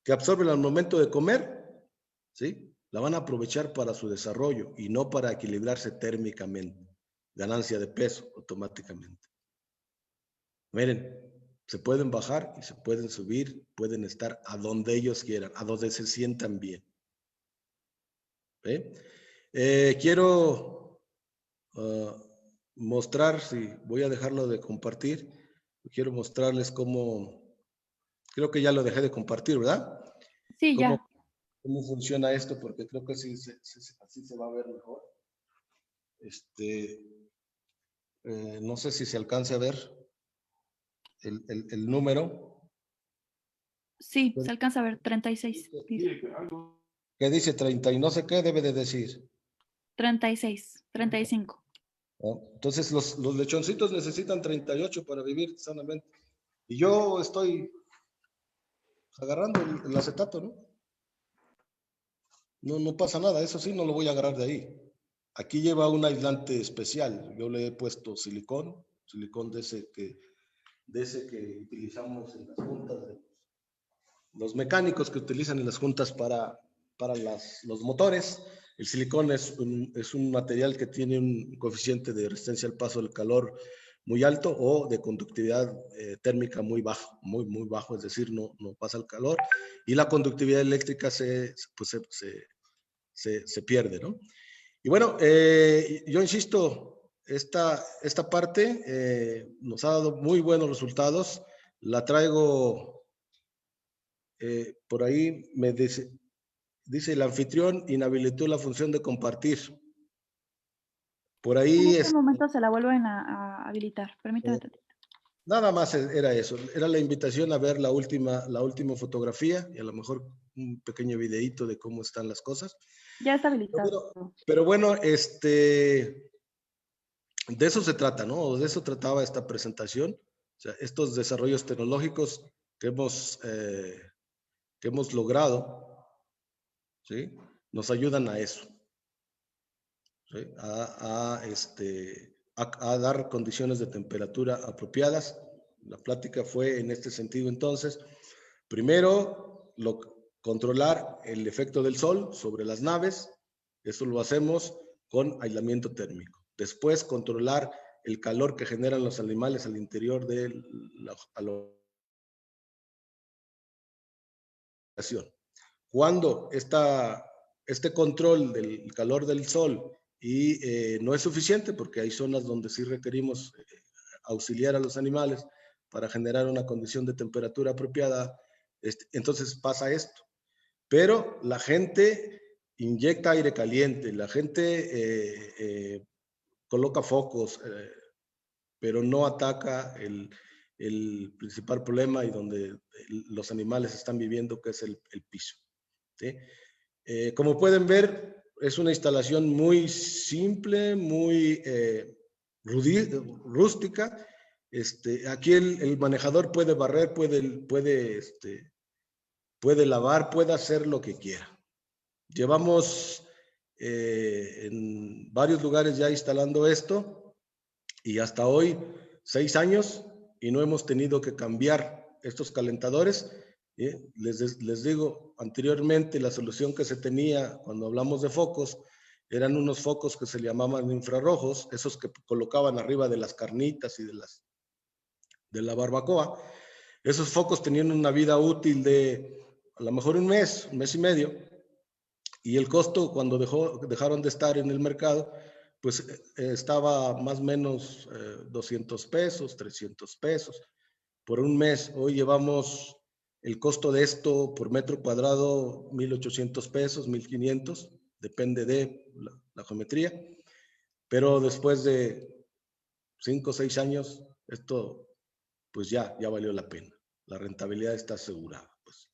que absorben al momento de comer, ¿sí?, la van a aprovechar para su desarrollo y no para equilibrarse térmicamente. Ganancia de peso automáticamente. Miren, se pueden bajar y se pueden subir, pueden estar a donde ellos quieran, a donde se sientan bien. Quiero mostrar, si voy a dejarlo de compartir, quiero mostrarles cómo Creo que ya lo dejé de compartir, ¿verdad? Sí, ya. ¿Cómo funciona esto? Porque creo que así se va a ver mejor. No sé si se alcance a ver el número. Sí, se alcanza a ver 36. Dice. Que dice 30 y no sé qué debe de decir. 36, 35. ¿No? Entonces los lechoncitos necesitan 38 para vivir sanamente. Y yo estoy agarrando el acetato, ¿no? No pasa nada, eso sí, no lo voy a agarrar de ahí. Aquí lleva un aislante especial. Yo le he puesto silicón de ese que utilizamos en las juntas, los mecánicos que utilizan en las juntas para los motores. El silicón es un material que tiene un coeficiente de resistencia al paso del calor muy alto o de conductividad térmica muy bajo, muy bajo, es decir, no pasa el calor, y la conductividad eléctrica se pierde, ¿no? Y bueno, yo insisto, esta parte nos ha dado muy buenos resultados. La traigo por ahí, me dice el anfitrión, inhabilitó la función de compartir. Por En ahí este momento se la vuelven a habilitar. Permítame. nada más era eso, era la invitación a ver la última fotografía y a lo mejor un pequeño videíto de cómo están las cosas. Ya está habilitado. Pero bueno, de eso se trata, ¿no? De eso trataba esta presentación. O sea, estos desarrollos tecnológicos que hemos logrado, ¿sí? Nos ayudan a eso, ¿sí? A dar condiciones de temperatura apropiadas. La plática fue en este sentido entonces. Primero, controlar el efecto del sol sobre las naves. Eso lo hacemos con aislamiento térmico. Después, controlar el calor que generan los animales al interior de la alojación. Cuando este control del calor del sol no es suficiente, porque hay zonas donde sí requerimos auxiliar a los animales para generar una condición de temperatura apropiada, entonces pasa esto. Pero la gente inyecta aire caliente, la gente coloca focos, pero no ataca el principal problema y donde los animales están viviendo, que es el piso, ¿sí? Como pueden ver, es una instalación muy simple, muy rústica. Aquí el manejador puede barrer, puede lavar, puede hacer lo que quiera. Llevamos en varios lugares ya instalando esto y hasta hoy 6 años y no hemos tenido que cambiar estos calentadores. Les digo, anteriormente la solución que se tenía cuando hablamos de focos eran unos focos que se llamaban infrarrojos, esos que colocaban arriba de las carnitas y de la barbacoa. Esos focos tenían una vida útil de a lo mejor un mes y medio, y el costo cuando dejaron de estar en el mercado, pues estaba más o menos 200 pesos, 300 pesos por un mes. Hoy llevamos el costo de esto por metro cuadrado 1,800 pesos, 1,500, depende de la geometría, pero después de 5 o 6 años, esto pues ya valió la pena. La rentabilidad está asegurada. Pues.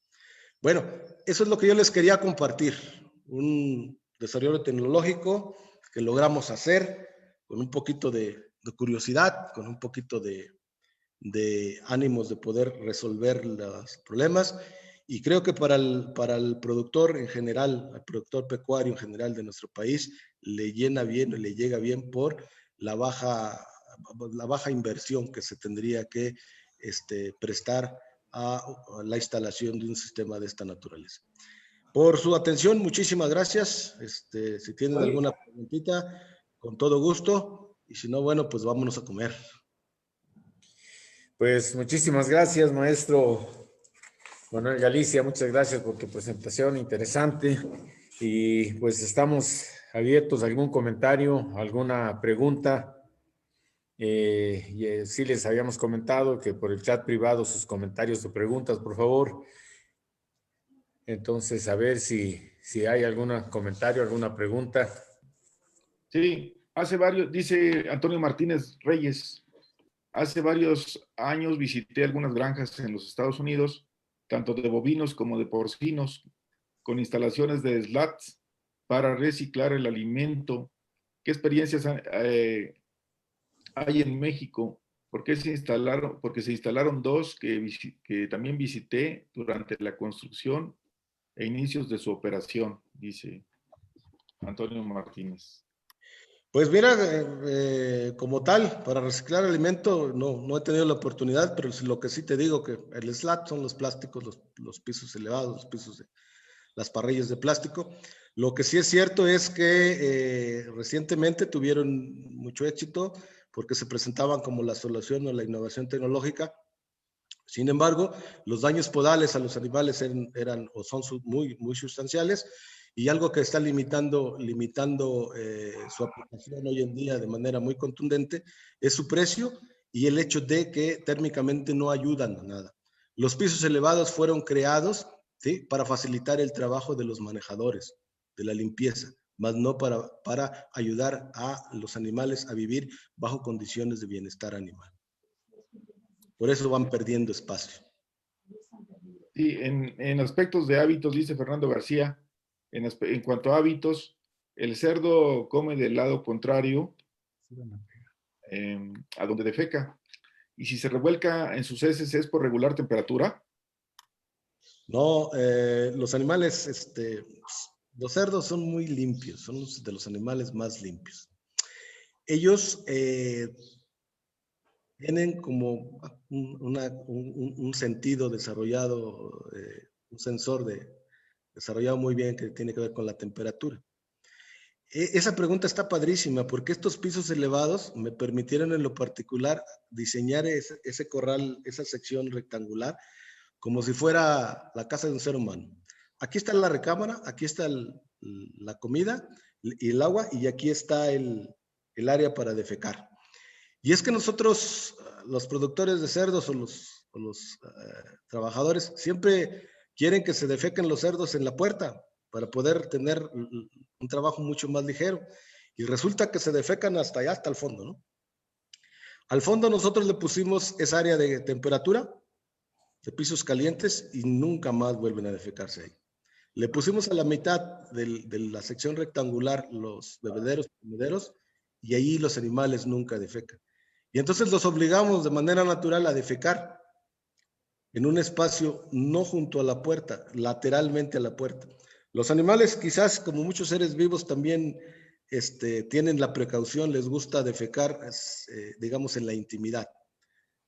Bueno, eso es lo que yo les quería compartir. Un desarrollo tecnológico que logramos hacer con un poquito de curiosidad, con un poquito de ánimos de poder resolver los problemas, y creo que para el productor en general, al productor pecuario en general de nuestro país, le llega bien por la baja inversión que se tendría que prestar a la instalación de un sistema de esta naturaleza. Por su atención, muchísimas gracias. Si tienen alguna preguntita, con todo gusto, y si no, bueno, pues vámonos a comer. Pues muchísimas gracias, maestro Manuel Galicia. Muchas gracias por tu presentación interesante. Y pues estamos abiertos a algún comentario, alguna pregunta. Sí les habíamos comentado que por el chat privado sus comentarios o preguntas, por favor. Entonces, a ver si hay algún comentario, alguna pregunta. Sí, hace varios, dice Antonio Martínez Reyes, hace varios años visité algunas granjas en los Estados Unidos, tanto de bovinos como de porcinos, con instalaciones de slats para reciclar el alimento. ¿Qué experiencias hay en México? ¿Por qué se instalaron? Porque se instalaron dos que también visité durante la construcción e inicios de su operación, dice Antonio Martínez. Pues mira, como tal, para reciclar alimento no he tenido la oportunidad, pero lo que sí te digo que el slat son los plásticos, los pisos elevados, los pisos de las parrillas de plástico. Lo que sí es cierto es que recientemente tuvieron mucho éxito porque se presentaban como la solución o la innovación tecnológica. Sin embargo, los daños podales a los animales eran o son muy, muy sustanciales, y algo que está limitando su aplicación hoy en día de manera muy contundente es su precio y el hecho de que térmicamente no ayudan a nada. Los pisos elevados fueron creados, ¿sí?, para facilitar el trabajo de los manejadores, de la limpieza, más no para ayudar a los animales a vivir bajo condiciones de bienestar animal. Por eso van perdiendo espacio. Sí, en aspectos de hábitos, dice Fernando García, en cuanto a hábitos, el cerdo come del lado contrario a donde defeca. Y si se revuelca en sus heces, ¿es por regular temperatura? No, los animales, los cerdos son muy limpios, son de los animales más limpios. Ellos tienen como un sentido desarrollado, un sensor desarrollado muy bien que tiene que ver con la temperatura. Esa pregunta está padrísima porque estos pisos elevados me permitieron en lo particular diseñar ese corral, esa sección rectangular, como si fuera la casa de un ser humano. Aquí está la recámara, aquí está la comida y el agua, y aquí está el área para defecar. Y es que nosotros, los productores de cerdos o los trabajadores, siempre quieren que se defequen los cerdos en la puerta para poder tener un trabajo mucho más ligero. Y resulta que se defecan hasta allá, hasta el fondo, ¿no? Al fondo nosotros le pusimos esa área de temperatura, de pisos calientes, y nunca más vuelven a defecarse ahí. Le pusimos a la mitad de la sección rectangular los bebederos, comederos, y ahí los animales nunca defecan. Y entonces los obligamos de manera natural a defecar en un espacio no junto a la puerta, lateralmente a la puerta. Los animales, quizás como muchos seres vivos, también tienen la precaución, les gusta defecar, digamos, en la intimidad.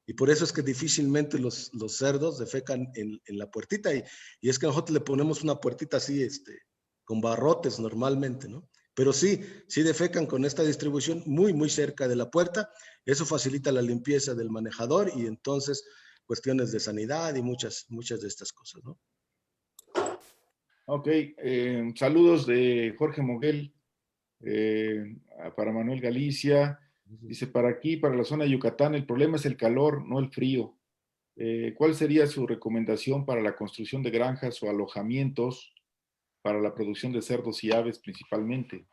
Y por eso es que difícilmente los cerdos defecan en la puertita. Y es que nosotros le ponemos una puertita así, con barrotes normalmente, ¿no? Pero sí defecan con esta distribución muy, muy cerca de la puerta. Eso facilita la limpieza del manejador y entonces cuestiones de sanidad y muchas de estas cosas, ¿no? Ok, saludos de Jorge Moguel para Manuel Galicia. Dice, para aquí, para la zona de Yucatán, el problema es el calor, no el frío. ¿Cuál sería su recomendación para la construcción de granjas o alojamientos para la producción de cerdos y aves principalmente?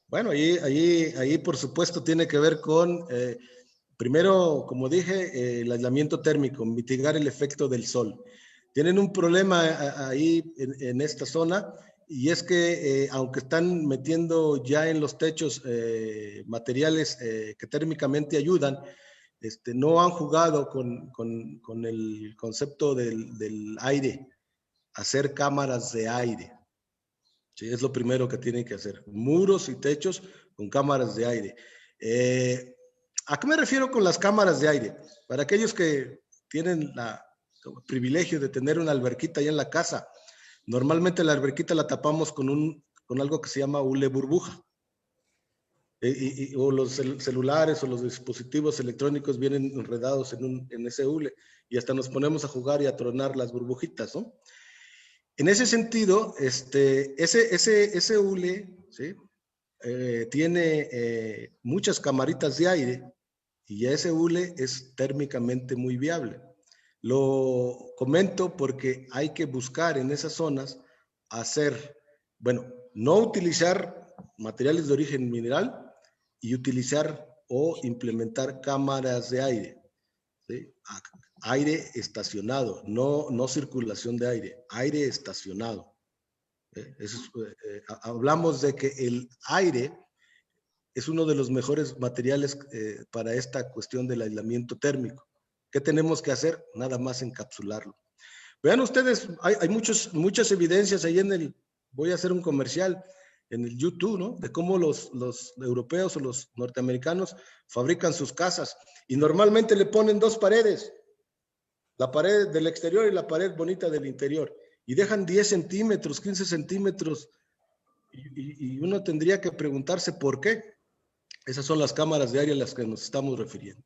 Bueno, ahí por supuesto tiene que ver con, primero, como dije, el aislamiento térmico, mitigar el efecto del sol. Tienen un problema ahí en esta zona, y es que aunque están metiendo ya en los techos materiales que térmicamente ayudan, no han jugado con el concepto del aire, hacer cámaras de aire. Sí, es lo primero que tienen que hacer. Muros y techos con cámaras de aire. ¿A qué me refiero con las cámaras de aire? Para aquellos que tienen el privilegio de tener una alberquita ahí en la casa, normalmente la alberquita la tapamos con algo que se llama hule burbuja. O los celulares o los dispositivos electrónicos vienen enredados en ese hule, y hasta nos ponemos a jugar y a tronar las burbujitas, ¿no? En ese sentido, ese hule, ¿sí?, tiene muchas camaritas de aire y ese hule es térmicamente muy viable. Lo comento porque hay que buscar en esas zonas hacer, bueno, no utilizar materiales de origen mineral y utilizar o implementar cámaras de aire, ¿sí? Aire estacionado, no circulación de aire, aire estacionado. Hablamos de que el aire es uno de los mejores materiales para esta cuestión del aislamiento térmico. ¿Qué tenemos que hacer? Nada más encapsularlo. Vean ustedes, hay muchas evidencias ahí voy a hacer un comercial en el YouTube, ¿no? De cómo los europeos o los norteamericanos fabrican sus casas y normalmente le ponen dos paredes, la pared del exterior y la pared bonita del interior, y dejan 10 centímetros, 15 centímetros, y uno tendría que preguntarse por qué. Esas son las cámaras de aire a las que nos estamos refiriendo.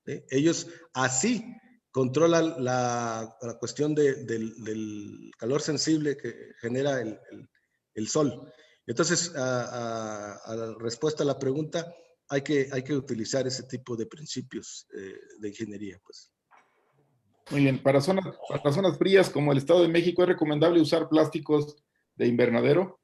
¿Sí? Ellos así controlan la cuestión del calor sensible que genera el sol. Entonces, a la respuesta a la pregunta, hay que utilizar ese tipo de principios de ingeniería, pues. Muy bien, para zonas frías como el Estado de México, ¿es recomendable usar plásticos de invernadero?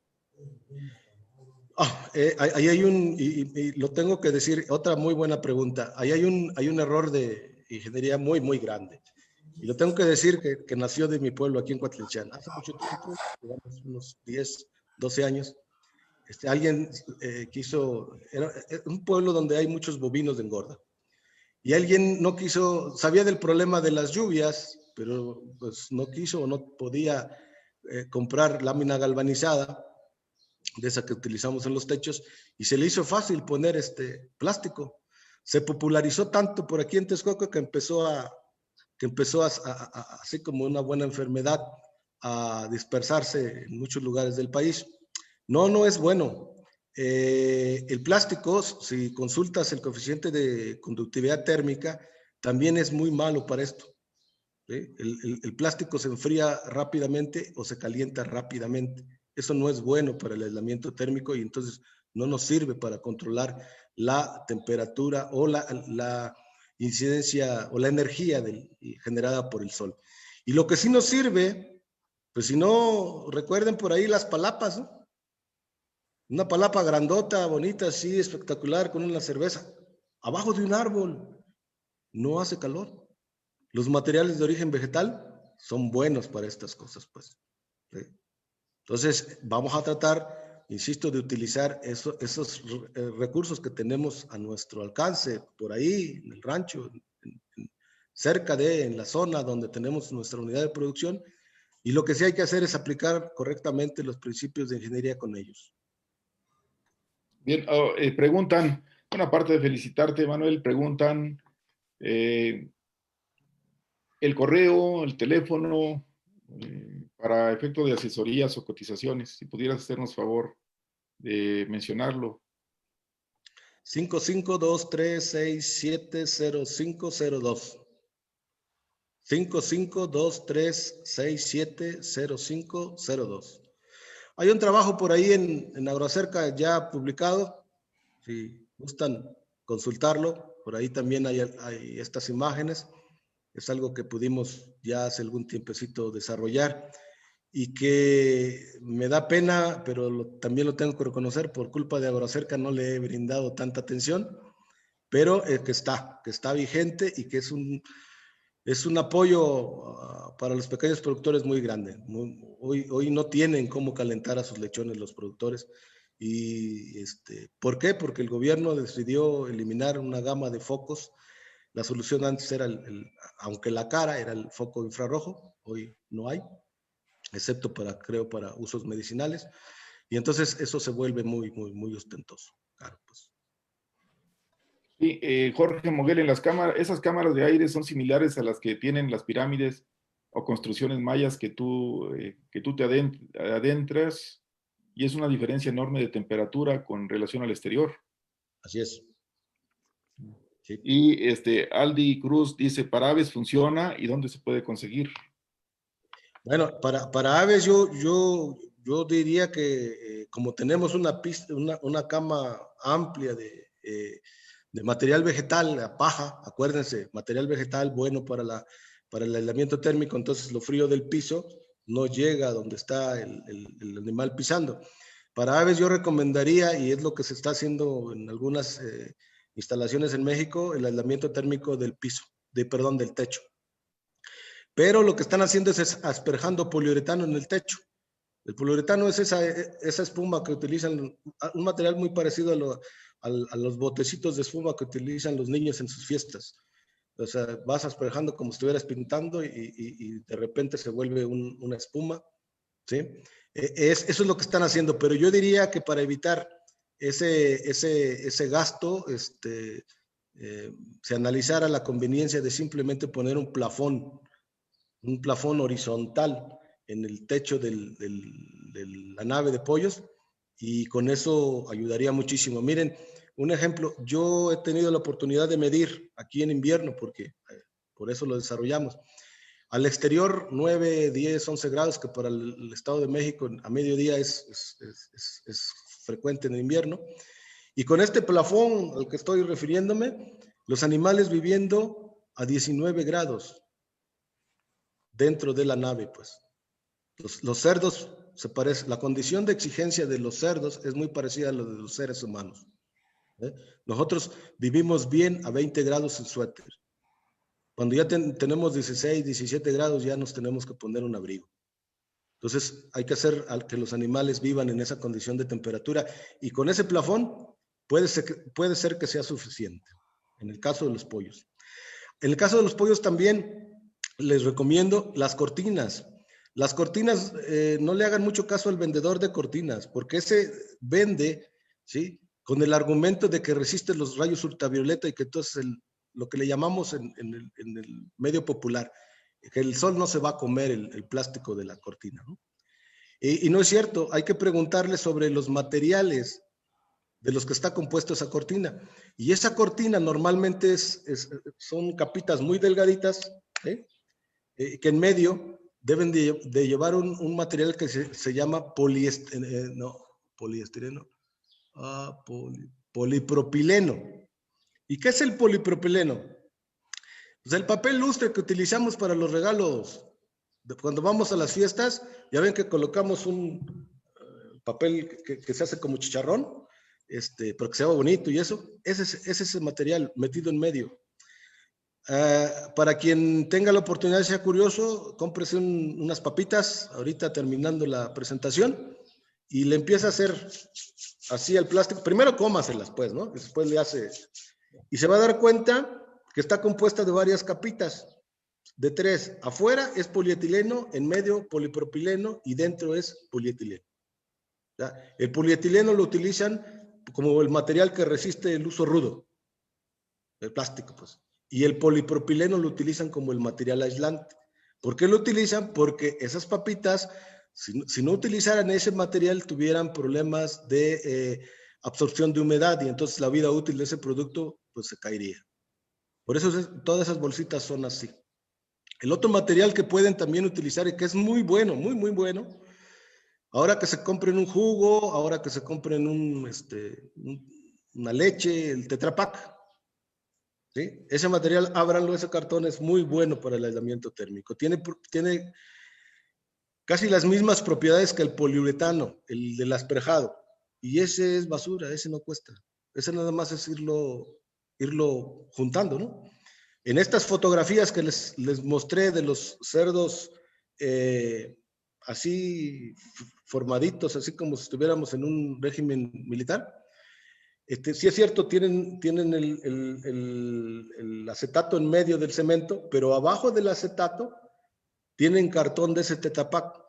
Ahí hay y lo tengo que decir, otra muy buena pregunta. Ahí hay un error de ingeniería muy, muy grande. Y lo tengo que decir que nació de mi pueblo aquí en Coatlichán. Hace mucho tiempo, digamos unos 10, 12 años, alguien quiso, era un pueblo donde hay muchos bovinos de engorda. Y alguien no quiso, sabía del problema de las lluvias, pero pues no quiso o no podía comprar lámina galvanizada, de esa que utilizamos en los techos, y se le hizo fácil poner plástico. Se popularizó tanto por aquí en Texcoco que empezó así como una buena enfermedad, a dispersarse en muchos lugares del país. No es bueno. El plástico, si consultas el coeficiente de conductividad térmica, también es muy malo para esto. ¿Sí? El plástico se enfría rápidamente o se calienta rápidamente. Eso no es bueno para el aislamiento térmico y entonces no nos sirve para controlar la temperatura o la incidencia o la energía generada por el sol. Y lo que sí nos sirve, pues si no, recuerden por ahí las palapas, ¿no? Una palapa grandota, bonita, así, espectacular, con una cerveza, abajo de un árbol, no hace calor. Los materiales de origen vegetal son buenos para estas cosas, pues. ¿Sí? Entonces, vamos a tratar, insisto, de utilizar esos recursos que tenemos a nuestro alcance, por ahí, en el rancho, en la zona donde tenemos nuestra unidad de producción, y lo que sí hay que hacer es aplicar correctamente los principios de ingeniería con ellos. Bien, preguntan, bueno, aparte de felicitarte, Manuel, preguntan el correo, el teléfono, para efecto de asesorías o cotizaciones, si pudieras hacernos favor de mencionarlo. 5523670502. 5523670502. Hay un trabajo por ahí en Agrocerca ya publicado, si gustan consultarlo, por ahí también hay estas imágenes. Es algo que pudimos ya hace algún tiempecito desarrollar y que me da pena, pero también lo tengo que reconocer, por culpa de Agrocerca no le he brindado tanta atención, pero que está vigente y que es un apoyo para los pequeños productores muy grande. Hoy no tienen cómo calentar a sus lechones los productores. Y ¿por qué? Porque el gobierno decidió eliminar una gama de focos. La solución antes era, aunque la cara era el foco infrarrojo, hoy no hay, excepto para usos medicinales. Y entonces eso se vuelve muy, muy, muy ostentoso. Claro, pues. Sí, Jorge Moguel, esas cámaras de aire son similares a las que tienen las pirámides o construcciones mayas que tú te adentras, y es una diferencia enorme de temperatura con relación al exterior. Así es. Sí. Y Aldi Cruz dice, ¿para aves funciona y dónde se puede conseguir? Bueno, para aves yo diría que como tenemos una cama amplia de material vegetal, la paja, acuérdense, material vegetal bueno para el aislamiento térmico, entonces lo frío del piso no llega a donde está el animal pisando. Para aves yo recomendaría, y es lo que se está haciendo en algunas instalaciones en México, el aislamiento térmico del piso, del techo. Pero lo que están haciendo es asperjando poliuretano en el techo. El poliuretano es esa espuma que utilizan, un material muy parecido a los botecitos de espuma que utilizan los niños en sus fiestas. O sea, vas asperjando como si estuvieras pintando y de repente se vuelve una espuma, ¿sí? Eso es lo que están haciendo, pero yo diría que para evitar ese gasto, se analizara la conveniencia de simplemente poner un plafón horizontal en el techo de la nave de pollos, y con eso ayudaría muchísimo. Miren, un ejemplo, yo he tenido la oportunidad de medir aquí en invierno, porque por eso lo desarrollamos. Al exterior, 9, 10, 11 grados, que para el Estado de México a mediodía es frecuente en el invierno. Y con este plafón al que estoy refiriéndome, los animales viviendo a 19 grados dentro de la nave, pues. Los cerdos se parecen, la condición de exigencia de los cerdos es muy parecida a la de los seres humanos. Nosotros vivimos bien a 20 grados en suéter. Cuando ya tenemos 16, 17 grados, ya nos tenemos que poner un abrigo. Entonces, hay que hacer que los animales vivan en esa condición de temperatura, y con ese plafón puede ser que sea suficiente, en el caso de los pollos. En el caso de los pollos también les recomiendo las cortinas. Las cortinas, no le hagan mucho caso al vendedor de cortinas, porque ese vende, ¿sí?, con el argumento de que resiste los rayos ultravioleta, y que entonces lo que le llamamos en el medio popular, que el sol no se va a comer el plástico de la cortina, ¿no? Y no es cierto, hay que preguntarle sobre los materiales de los que está compuesto esa cortina. Y esa cortina normalmente son capitas muy delgaditas, que en medio deben de llevar un material que se llama polipropileno. ¿Y qué es el polipropileno? Pues el papel lustre que utilizamos para los regalos. Cuando vamos a las fiestas, ya ven que colocamos un papel que se hace como chicharrón, pero que se ve bonito y eso. Ese es ese material metido en medio. Para quien tenga la oportunidad y sea curioso, cómprese unas papitas, ahorita terminando la presentación, y le empieza a hacer así el plástico. Primero cómaselas, pues, ¿no? Después le hace, y se va a dar cuenta que está compuesta de varias capitas, de 3. Afuera es polietileno, en medio polipropileno, y dentro es polietileno. ¿Ya? El polietileno lo utilizan como el material que resiste el uso rudo, el plástico, pues. Y el polipropileno lo utilizan como el material aislante. ¿Por qué lo utilizan? Porque esas papitas, si no utilizaran ese material, tuvieran problemas de absorción de humedad, y entonces la vida útil de ese producto pues se caería. Por eso todas esas bolsitas son así. El otro material que pueden también utilizar, y que es muy bueno, muy, muy bueno, ahora que se compren un jugo, ahora que se compren una leche, el Tetra Pak, ¿sí? Ese material, ábranlo, ese cartón es muy bueno para el aislamiento térmico. Tiene casi las mismas propiedades que el poliuretano, el del asperjado. Y ese es basura, ese no cuesta. Ese nada más es irlo juntando, ¿no? En estas fotografías que les mostré de los cerdos así formaditos, así como si estuviéramos en un régimen militar, sí es cierto, tienen el acetato en medio del cemento, pero abajo del acetato tienen cartón de ese Tetra Pak.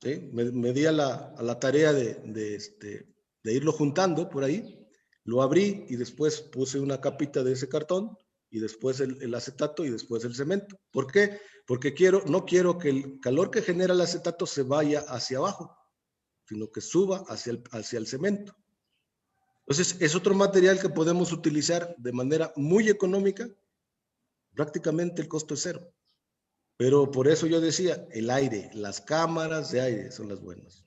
¿Sí? Me di a la tarea de irlo juntando por ahí, lo abrí y después puse una capita de ese cartón, y después el acetato, y después el cemento. ¿Por qué? Porque no quiero que el calor que genera el acetato se vaya hacia abajo, sino que suba hacia el cemento. Entonces, es otro material que podemos utilizar de manera muy económica. Prácticamente el costo es 0. Pero por eso yo decía, el aire, las cámaras de aire son las buenas.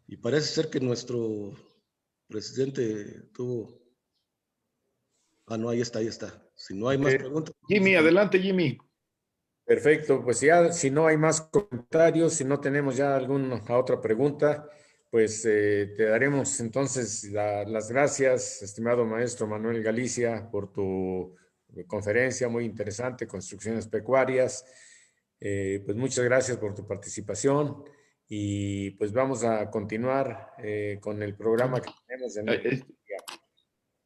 Y parece ser que nuestro Presidente, tuvo... Ah, no, ahí está, ahí está. Si no hay más preguntas. Jimmy, adelante, Jimmy. Perfecto, pues ya si no hay más comentarios, si no tenemos ya alguna otra pregunta, pues te daremos entonces las gracias, estimado maestro Manuel Galicia, por tu conferencia muy interesante, Construcciones Pecuarias. Pues muchas gracias por tu participación y pues vamos a continuar con el programa que tenemos en el día.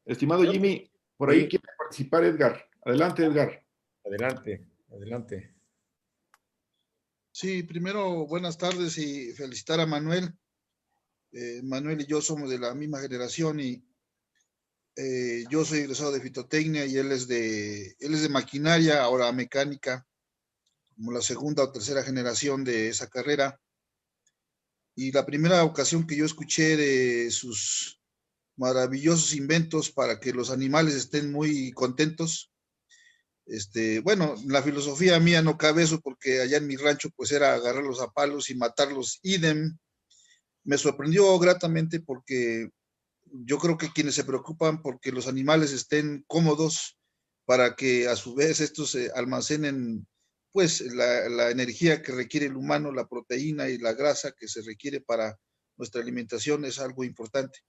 Estimado Jimmy, por ahí Sí. quiere participar Edgar. Adelante, Edgar. Adelante, adelante. Sí, primero, buenas tardes y felicitar a Manuel. Manuel y yo somos de la misma generación y yo soy egresado de fitotecnia y él es de maquinaria, ahora mecánica, como la segunda o tercera generación de esa carrera. Y la primera ocasión que yo escuché de sus maravillosos inventos para que los animales estén muy contentos, bueno, la filosofía mía no cabe eso porque allá en mi rancho pues era agarrarlos a palos y matarlos idem. Me sorprendió gratamente porque yo creo que quienes se preocupan porque los animales estén cómodos para que a su vez estos almacenen pues la energía que requiere el humano, la proteína y la grasa que se requiere para nuestra alimentación es algo importante.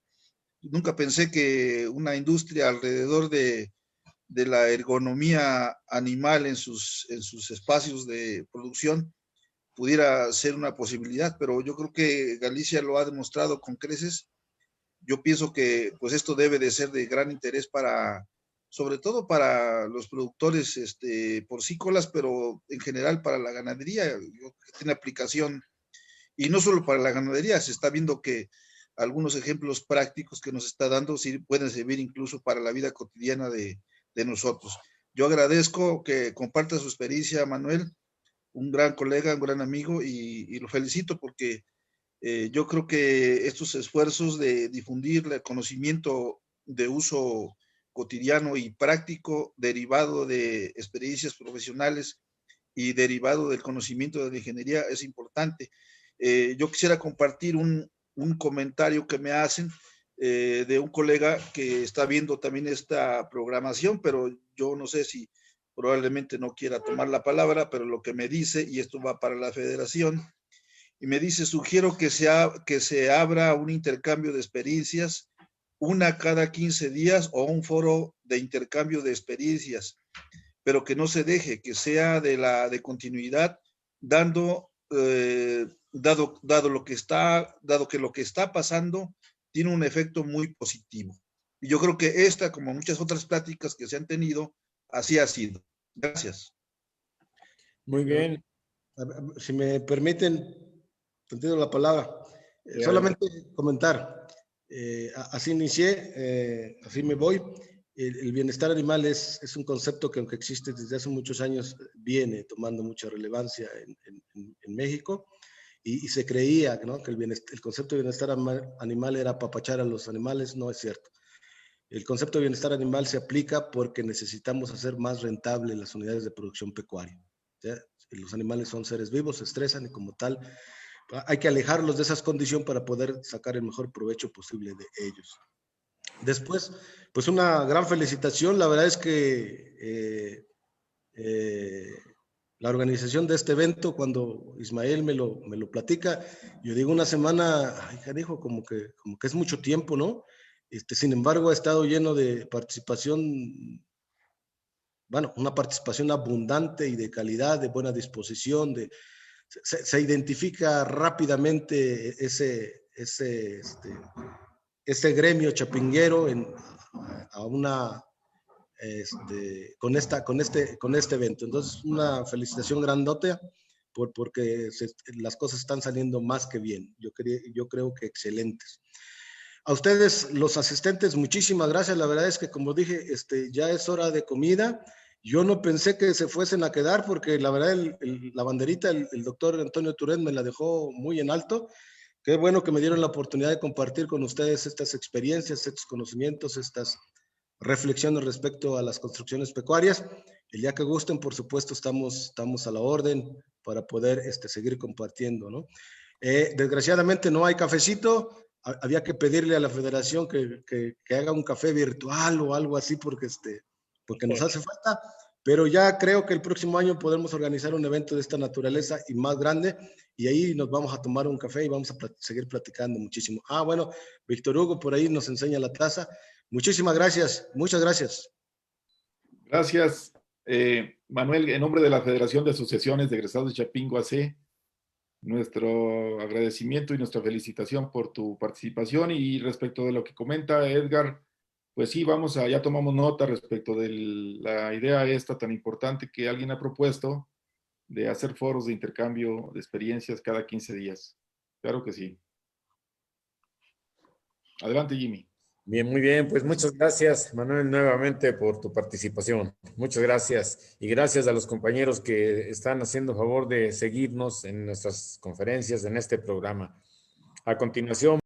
Nunca pensé que una industria alrededor de la ergonomía animal en sus espacios de producción pudiera ser una posibilidad, pero yo creo que Galicia lo ha demostrado con creces. Yo pienso que pues esto debe de ser de gran interés para, sobre todo para los productores porcícolas, pero en general para la ganadería, tiene aplicación, y no solo para la ganadería, se está viendo que algunos ejemplos prácticos que nos está dando sí pueden servir incluso para la vida cotidiana de nosotros. Yo agradezco que comparta su experiencia, Manuel, un gran colega, un gran amigo, y lo felicito porque yo creo que estos esfuerzos de difundir el conocimiento de uso cotidiano y práctico derivado de experiencias profesionales y derivado del conocimiento de la ingeniería es importante. Yo quisiera compartir un comentario que me hacen de un colega que está viendo también esta programación, pero yo no sé si probablemente no quiera tomar la palabra, pero lo que me dice, y esto va para la federación, y me dice, sugiero que se abra un intercambio de experiencias, una cada 15 días o un foro de intercambio de experiencias, pero que no se deje, que sea de continuidad, dado que lo que está pasando tiene un efecto muy positivo. Y yo creo que esta, como muchas otras pláticas que se han tenido, así ha sido. Gracias. Muy bien. Si me permiten, entiendo la palabra. Solamente comentar. Así inicié, así me voy. El bienestar animal es un concepto que, aunque existe desde hace muchos años, viene tomando mucha relevancia en México, y se creía, ¿no?, que el concepto de bienestar animal era apapachar a los animales. No es cierto. El concepto de bienestar animal se aplica porque necesitamos hacer más rentable las unidades de producción pecuaria. ¿Ya? Los animales son seres vivos, se estresan y como tal hay que alejarlos de esas condiciones para poder sacar el mejor provecho posible de ellos. Después, pues una gran felicitación. La verdad es que la organización de este evento, cuando Ismael me lo platica, yo digo una semana, ay, canijo, como que es mucho tiempo, ¿no? Sin embargo, ha estado lleno de participación, bueno, una participación abundante y de calidad, de buena disposición, se identifica rápidamente ese gremio chapinguero con este evento. Entonces, una felicitación grandota porque las cosas están saliendo más que bien. Yo creo que excelentes. A ustedes, los asistentes, muchísimas gracias. La verdad es que, como dije, ya es hora de comida. Yo no pensé que se fuesen a quedar porque la verdad la banderita, el doctor Antonio Turén me la dejó muy en alto. Qué bueno que me dieron la oportunidad de compartir con ustedes estas experiencias, estos conocimientos, estas reflexiones respecto a las construcciones pecuarias. El día que gusten, por supuesto, estamos a la orden para poder seguir compartiendo, ¿no? Desgraciadamente no hay cafecito, había que pedirle a la federación que haga un café virtual o algo así porque nos hace falta, pero ya creo que el próximo año podremos organizar un evento de esta naturaleza y más grande, y ahí nos vamos a tomar un café y vamos a seguir platicando muchísimo. Bueno, Víctor Hugo por ahí nos enseña la taza. Muchísimas gracias, muchas gracias. Gracias, Manuel, en nombre de la Federación de Asociaciones de Egresados de Chapingo AC, nuestro agradecimiento y nuestra felicitación por tu participación. Y respecto de lo que comenta Edgar, pues sí, ya tomamos nota respecto de la idea esta tan importante que alguien ha propuesto de hacer foros de intercambio de experiencias cada 15 días. Claro que sí. Adelante, Jimmy. Bien, muy bien. Pues muchas gracias, Manuel, nuevamente por tu participación. Muchas gracias. Y gracias a los compañeros que están haciendo favor de seguirnos en nuestras conferencias, en este programa. A continuación,